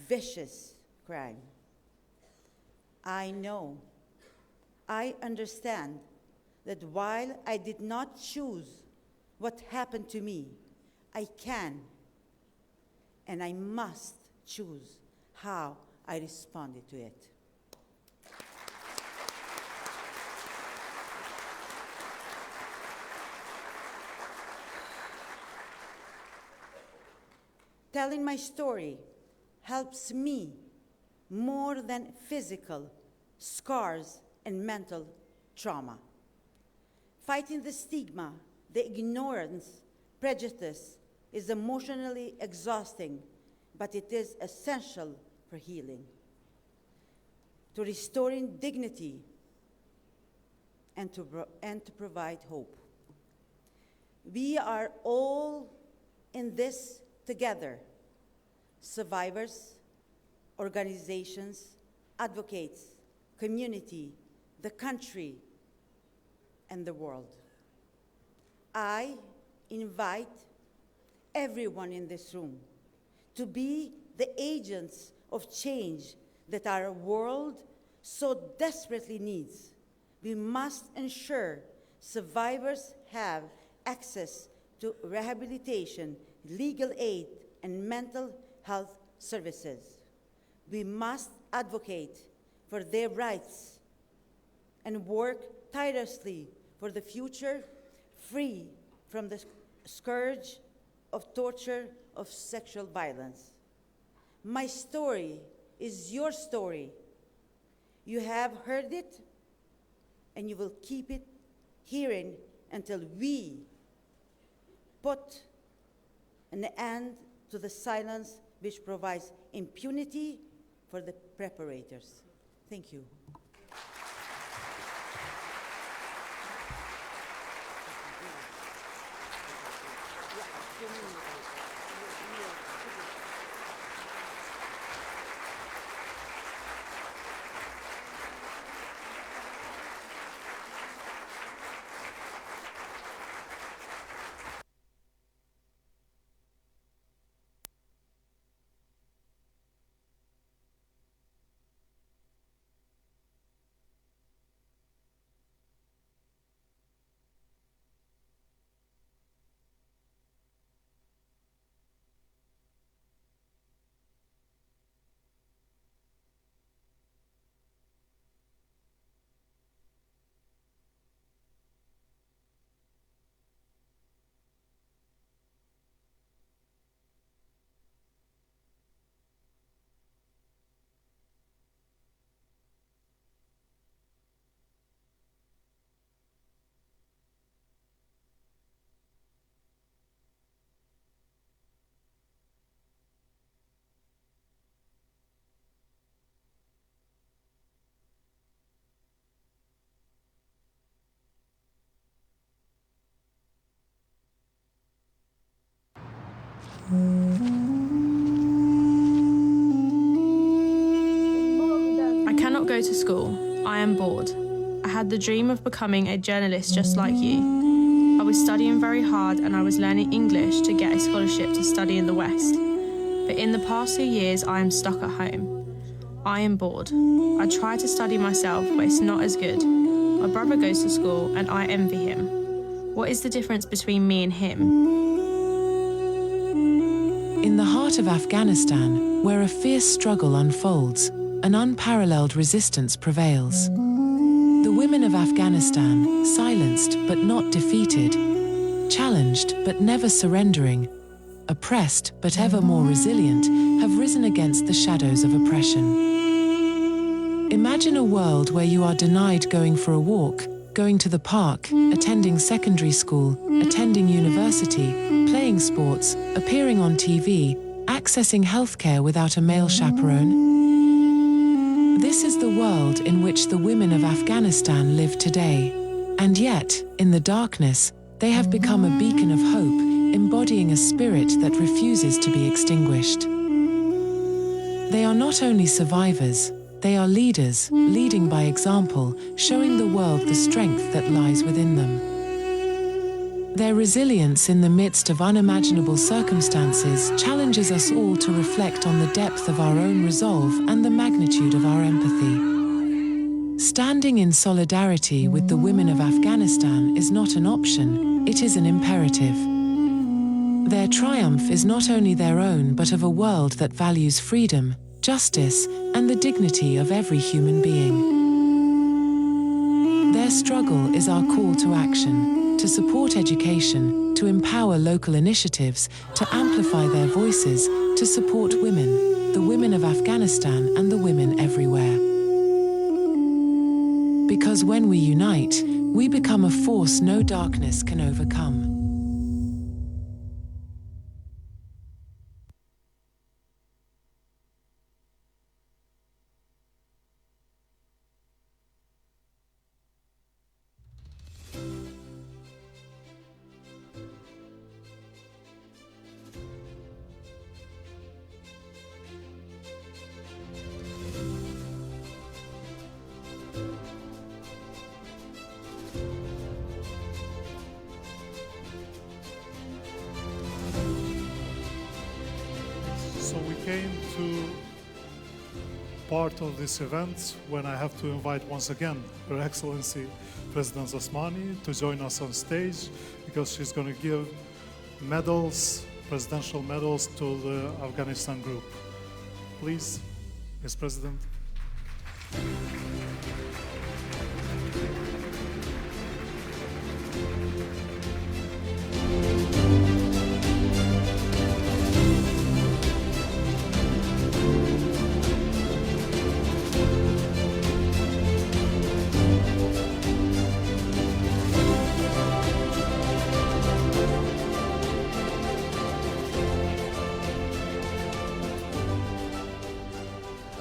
vicious crime. I know, I understand that while I did not choose what happened to me, I can and I must choose how I responded to it. Telling my story helps me more than physical scars and mental trauma. Fighting the stigma, the ignorance, prejudice is emotionally exhausting, but it is essential for healing, to restoring dignity, and to provide hope. We are all in this together: survivors, organizations, advocates, community, the country, and the world. I invite everyone in this room to be the agents of change that our world so desperately needs. We must ensure survivors have access to rehabilitation, legal aid, and mental health services. We must advocate for their rights and work tirelessly for the future free from the scourge of torture, of sexual violence. My story is your story. You have heard it, and you will keep it hearing until we put an end to the silence which provides impunity for the perpetrators. Thank you. I cannot go to school. I am bored. I had the dream of becoming a journalist just like you. I was studying very hard and I was learning English to get a scholarship to study in the West. But in the past 2 years, I am stuck at home. I am bored. I try to study myself, but it's not as good. My brother goes to school and I envy him. What is the difference between me and him? In the heart of Afghanistan, where a fierce struggle unfolds, an unparalleled resistance prevails. The women of Afghanistan, silenced but not defeated, challenged but never surrendering, oppressed but ever more resilient, have risen against the shadows of oppression. Imagine a world where you are denied going for a walk, going to the park, attending secondary school, attending university, playing sports, appearing on TV, accessing healthcare without a male chaperone. This is the world in which the women of Afghanistan live today. And yet, in the darkness, they have become a beacon of hope, embodying a spirit that refuses to be extinguished. They are not only survivors, they are leaders, leading by example, showing the world the strength that lies within them. Their resilience in the midst of unimaginable circumstances challenges us all to reflect on the depth of our own resolve and the magnitude of our empathy. Standing in solidarity with the women of Afghanistan is not an option, it is an imperative. Their triumph is not only their own but of a world that values freedom, justice, and the dignity of every human being. Their struggle is our call to action, to support education, to empower local initiatives, to amplify their voices, to support women, the women of Afghanistan and the women everywhere. Because when we unite, we become a force no darkness can overcome. came to part of this event when I have to invite once again Her Excellency President Osmani to join us on stage, because she's going to give medals, presidential medals, to the Afghanistan group. Please, Ms. President.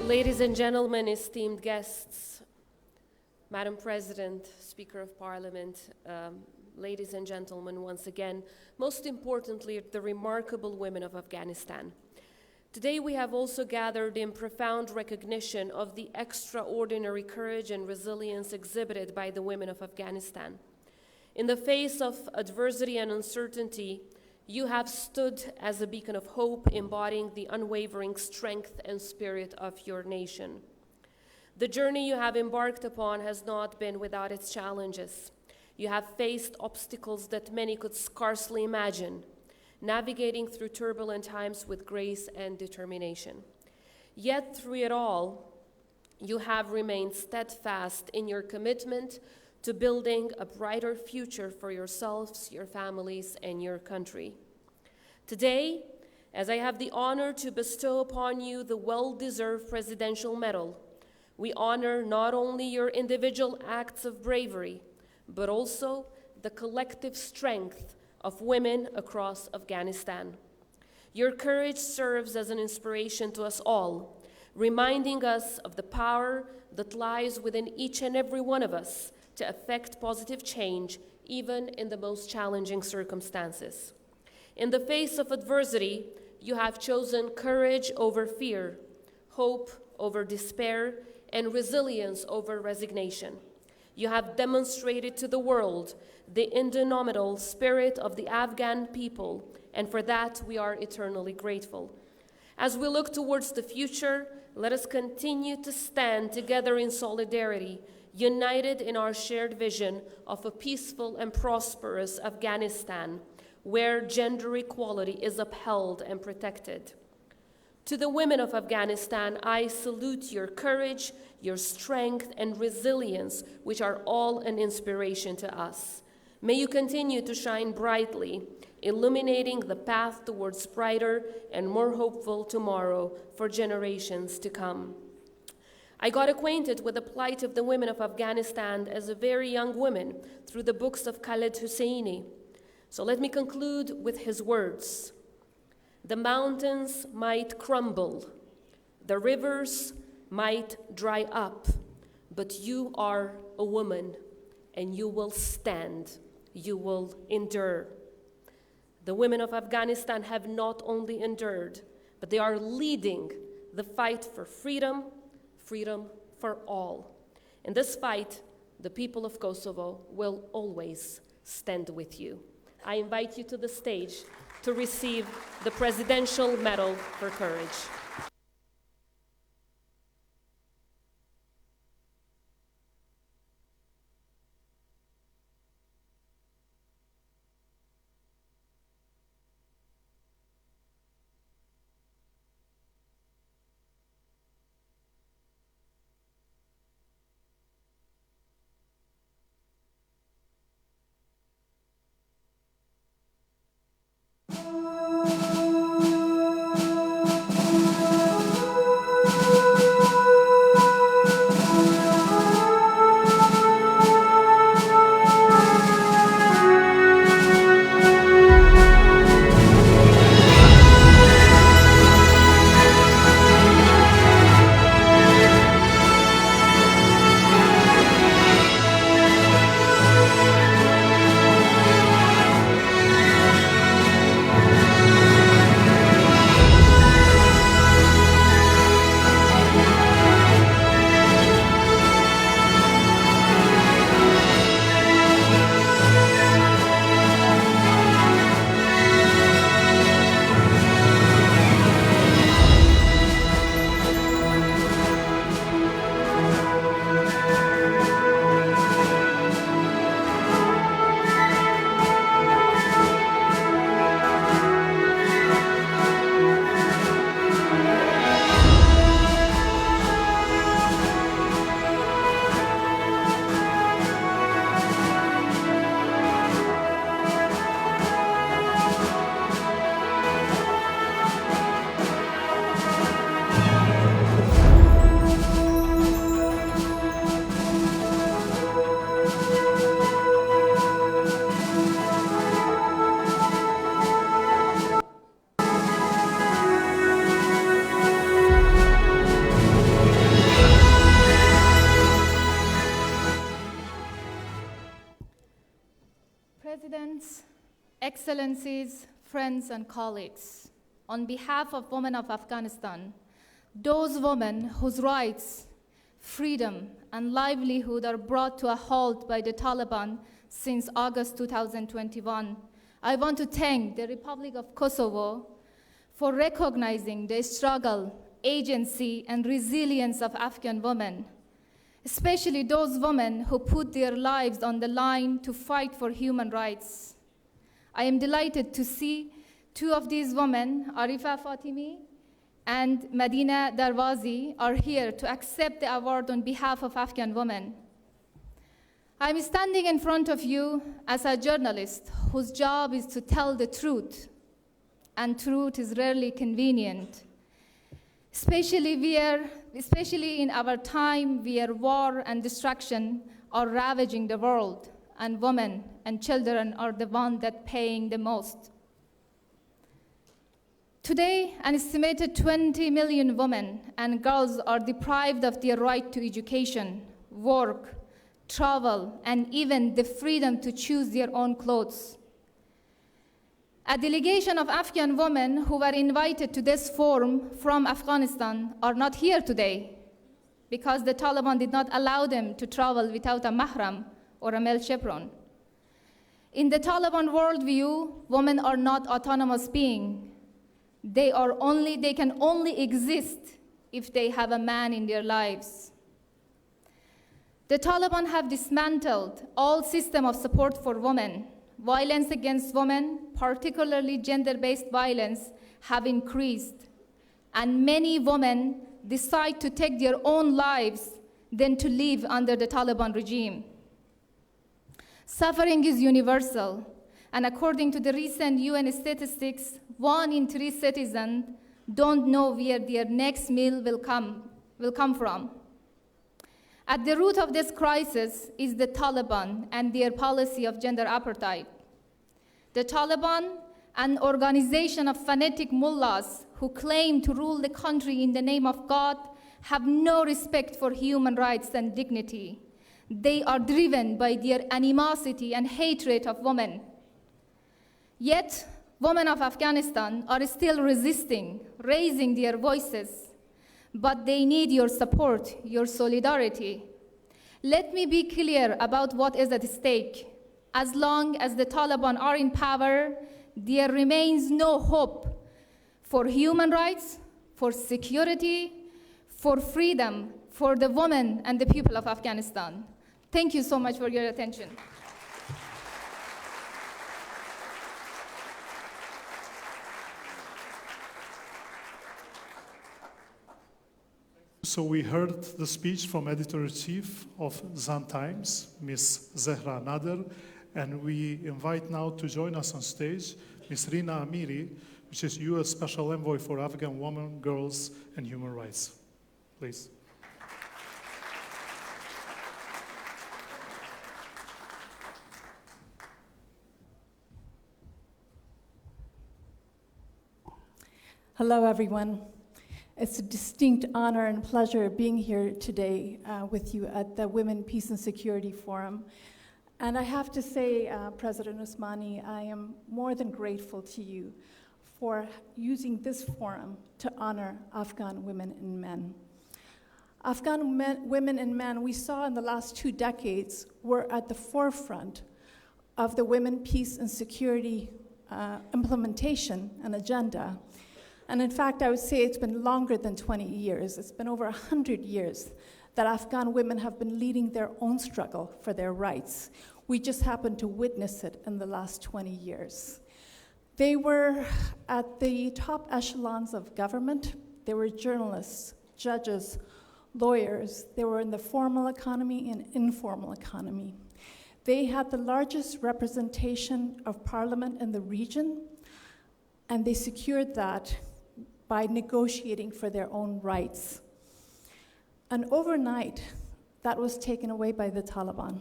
Ladies and gentlemen, esteemed guests, Madam President, Speaker of Parliament, ladies and gentlemen, once again, most importantly, the remarkable women of Afghanistan. Today we have also gathered in profound recognition of the extraordinary courage and resilience exhibited by the women of Afghanistan. In the face of adversity and uncertainty, you have stood as a beacon of hope, embodying the unwavering strength and spirit of your nation. The journey you have embarked upon has not been without its challenges. You have faced obstacles that many could scarcely imagine, navigating through turbulent times with grace and determination. Yet through it all, you have remained steadfast in your commitment to building a brighter future for yourselves, your families, and your country. Today, as I have the honor to bestow upon you the well-deserved Presidential Medal, we honor not only your individual acts of bravery, but also the collective strength of women across Afghanistan. Your courage serves as an inspiration to us all, reminding us of the power that lies within each and every one of us to effect positive change, even in the most challenging circumstances. In the face of adversity, you have chosen courage over fear, hope over despair, and resilience over resignation. You have demonstrated to the world the indomitable spirit of the Afghan people, and for that we are eternally grateful. As we look towards the future, let us continue to stand together in solidarity, united in our shared vision of a peaceful and prosperous Afghanistan, where gender equality is upheld and protected. To the women of Afghanistan, I salute your courage, your strength, and resilience, which are all an inspiration to us. May you continue to shine brightly, illuminating the path towards brighter and more hopeful tomorrow for generations to come. I got acquainted with the plight of the women of Afghanistan as a very young woman through the books of Khaled Hosseini. So let me conclude with his words. The mountains might crumble, the rivers might dry up, but you are a woman, and you will stand, you will endure. The women of Afghanistan have not only endured, but they are leading the fight for freedom, freedom for all. In this fight, the people of Kosovo will always stand with you. I invite you to the stage to receive the Presidential Medal for Courage. Presidents, Excellencies, friends, and colleagues, on behalf of women of Afghanistan, those women whose rights, freedom, and livelihood are brought to a halt by the Taliban since August 2021, I want to thank the Republic of Kosovo for recognizing the struggle, agency, and resilience of Afghan women, especially those women who put their lives on the line to fight for human rights. I am delighted to see two of these women, Arifa Fatimi and Medina Darwazi, are here to accept the award on behalf of Afghan women. I'm standing in front of you as a journalist whose job is to tell the truth, and truth is rarely convenient, especially in our time where war and destruction are ravaging the world, and women and children are the ones that paying the most. Today, an estimated 20 million women and girls are deprived of their right to education, work, travel, and even the freedom to choose their own clothes. A delegation of Afghan women who were invited to this forum from Afghanistan are not here today because the Taliban did not allow them to travel without a mahram or a male chaperone. In the Taliban worldview, women are not autonomous beings. They can only exist if they have a man in their lives. The Taliban have dismantled all systems of support for women. Violence against women, particularly gender-based violence, have increased, and many women decide to take their own lives than to live under the Taliban regime. Suffering is universal, and according to the recent UN statistics, 1 in 3 citizens don't know where their next meal will come from. At the root of this crisis is the Taliban and their policy of gender apartheid. The Taliban, an organization of fanatic mullahs who claim to rule the country in the name of God, have no respect for human rights and dignity. They are driven by their animosity and hatred of women. Yet, women of Afghanistan are still resisting, raising their voices, but they need your support, your solidarity. Let me be clear about what is at stake. As long as the Taliban are in power, there remains no hope for human rights, for security, for freedom, for the women and the people of Afghanistan. Thank you so much for your attention. So we heard the speech from Editor-in-Chief of Zan Times, Ms. Zehra Nader, and we invite now to join us on stage Ms. Rina Amiri, which is U.S. Special Envoy for Afghan Women, Girls, and Human Rights. Please. Hello, everyone. It's a distinct honor and pleasure being here today with you at the Women, Peace, and Security Forum. And I have to say, President Osmani, I am more than grateful to you for using this forum to honor Afghan women and men. Afghan women and men, we saw in the last 2 decades, were at the forefront of the Women, Peace, and Security implementation and agenda. And in fact, I would say it's been longer than 20 years. It's been over 100 years that Afghan women have been leading their own struggle for their rights. We just happened to witness it in the last 20 years. They were at the top echelons of government. They were journalists, judges, lawyers. They were in the formal economy and informal economy. They had the largest representation of parliament in the region, and they secured that by negotiating for their own rights. And overnight, that was taken away by the Taliban.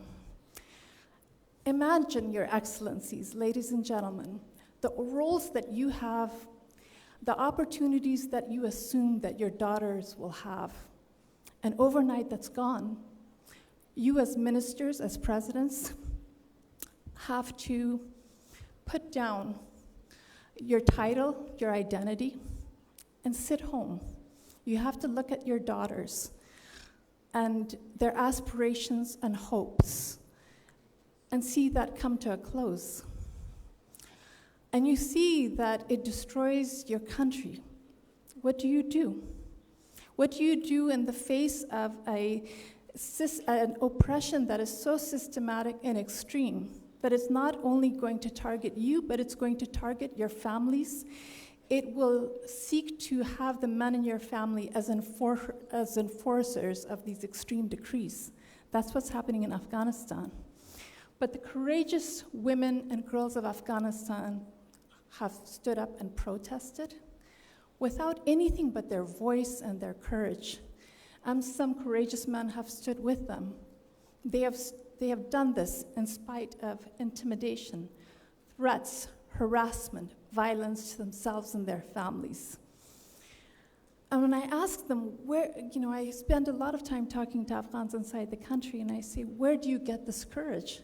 Imagine, Your Excellencies, ladies and gentlemen, the roles that you have, the opportunities that you assume that your daughters will have. And overnight, that's gone. You as ministers, as presidents, have to put down your title, your identity, and sit home. You have to look at your daughters and their aspirations and hopes and see that come to a close. And you see that it destroys your country. What do you do? What do you do in the face of an oppression that is so systematic and extreme that it's not only going to target you, but it's going to target your families? It will seek to have the men in your family as enforcers of these extreme decrees. That's what's happening in Afghanistan. But the courageous women and girls of Afghanistan have stood up and protested without anything but their voice and their courage. And some courageous men have stood with them. They have done this in spite of intimidation, threats, harassment, violence to themselves and their families. And when I ask them, I spend a lot of time talking to Afghans inside the country, and I say, where do you get this courage?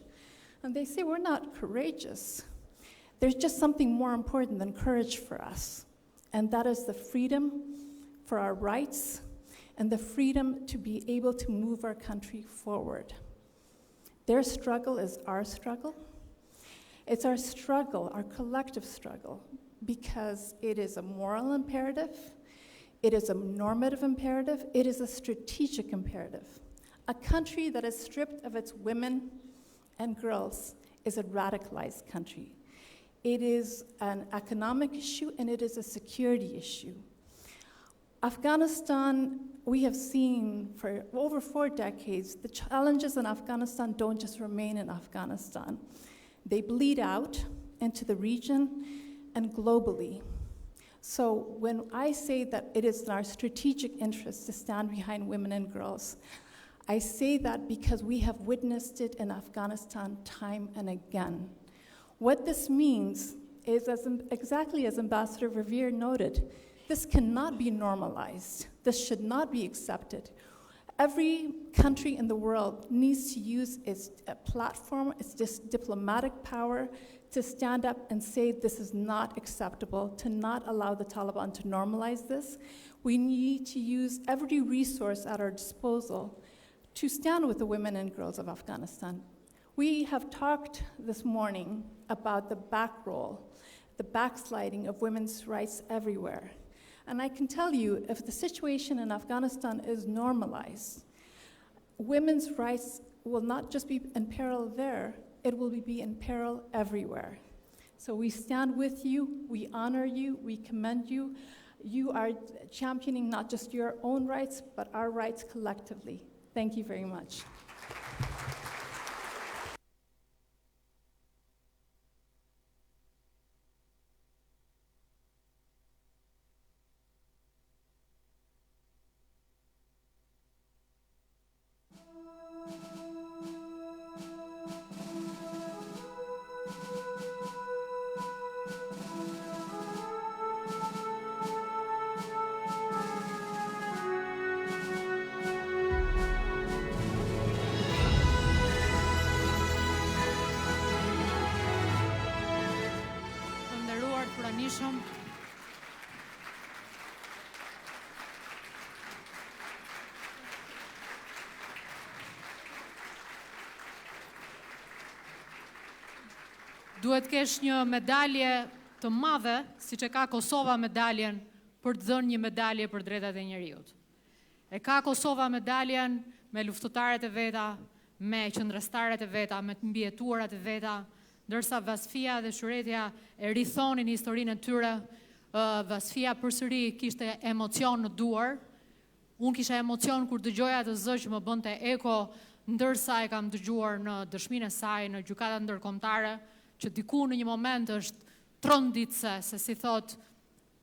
And they say, we're not courageous. There's just something more important than courage for us, and that is the freedom for our rights and the freedom to be able to move our country forward. Their struggle is our struggle. It's our struggle, our collective struggle, because it is a moral imperative, it is a normative imperative, it is a strategic imperative. A country that is stripped of its women and girls is a radicalized country. It is an economic issue and it is a security issue. Afghanistan, we have seen for over 4 decades, the challenges in Afghanistan don't just remain in Afghanistan. They bleed out into the region and globally. So when I say that it is in our strategic interest to stand behind women and girls, I say that because we have witnessed it in Afghanistan time and again. What this means is, exactly as Ambassador Verveer noted, this cannot be normalized. This should not be accepted. Every country in the world needs to use its platform, its diplomatic power to stand up and say this is not acceptable, to not allow the Taliban to normalize this. We need to use every resource at our disposal to stand with the women and girls of Afghanistan. We have talked this morning about the back roll, the backsliding of women's rights everywhere. And I can tell you, if the situation in Afghanistan is normalized, women's rights will not just be in peril there, it will be in peril everywhere. So we stand with you, we honor you, we commend you. You are championing not just your own rights, but our rights collectively. Thank you very much. Duhet kesh një medalje të madhe, siç e ka Kosova medaljen për të dhënë një medalje për drejtat e njerëzit. E ka Kosova medaljen me luftëtarët e veta, me qendrëstarët e veta, me të mbijetuarat e veta, ndërsa Vasfia dhe Shuretja e rithonin historinë e tyre. Vasfia përsëri kishte emocion në duar. Unë kisha emocion kur dëgjoja atë zë që më bënte eko, ndërsa e kam dëgjuar në dëshminë e saj në gjykatën ndërkombëtare, që diku në një moment është tronditse, se si thot,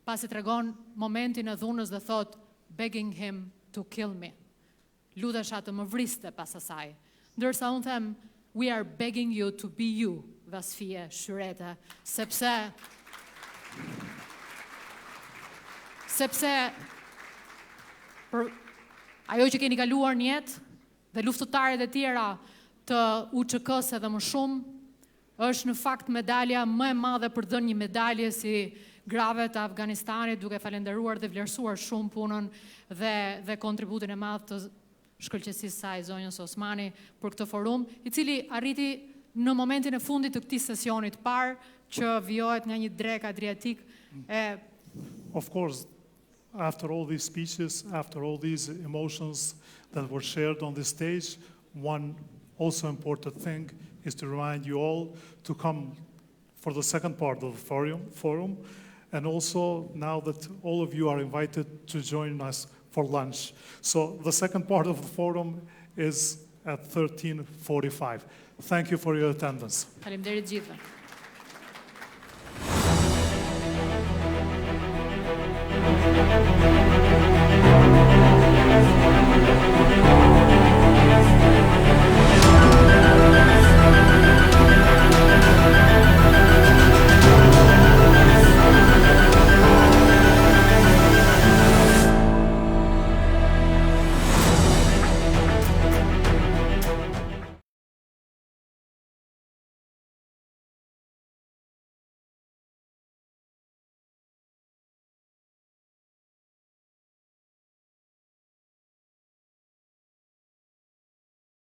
pasi tregon momentin e dhunës dhe thot, begging him to kill me. Lutesha të më vriste pas asaj. Ndërsa unë them, we are begging you to be you, Vasfie, Shyrete, sepse për ajo që keni kaluar në jetë dhe luftëtarët e tjera të UÇK-s edhe më shumë, është në fakt medalja më e madhe për dhënë një medalje si grave të Afganistanit, duke falenderuar dhe vlerësuar shumë punën dhe kontributin e madh të shkëlqësisë saj zonjës Osmani për këtë forum, i cili arriti në momentin e fundit të këtij sesioni të parë që vijohet nga një drek adriatik e Of course, after all these speeches, after all these emotions that were shared on this stage, one also important thing is to remind you all to come for the second part of the forum, and also now that all of you are invited to join us for lunch. So the second part of the forum is at 13:45. Thank you for your attendance. Faleminderit gjithëve. Thank you.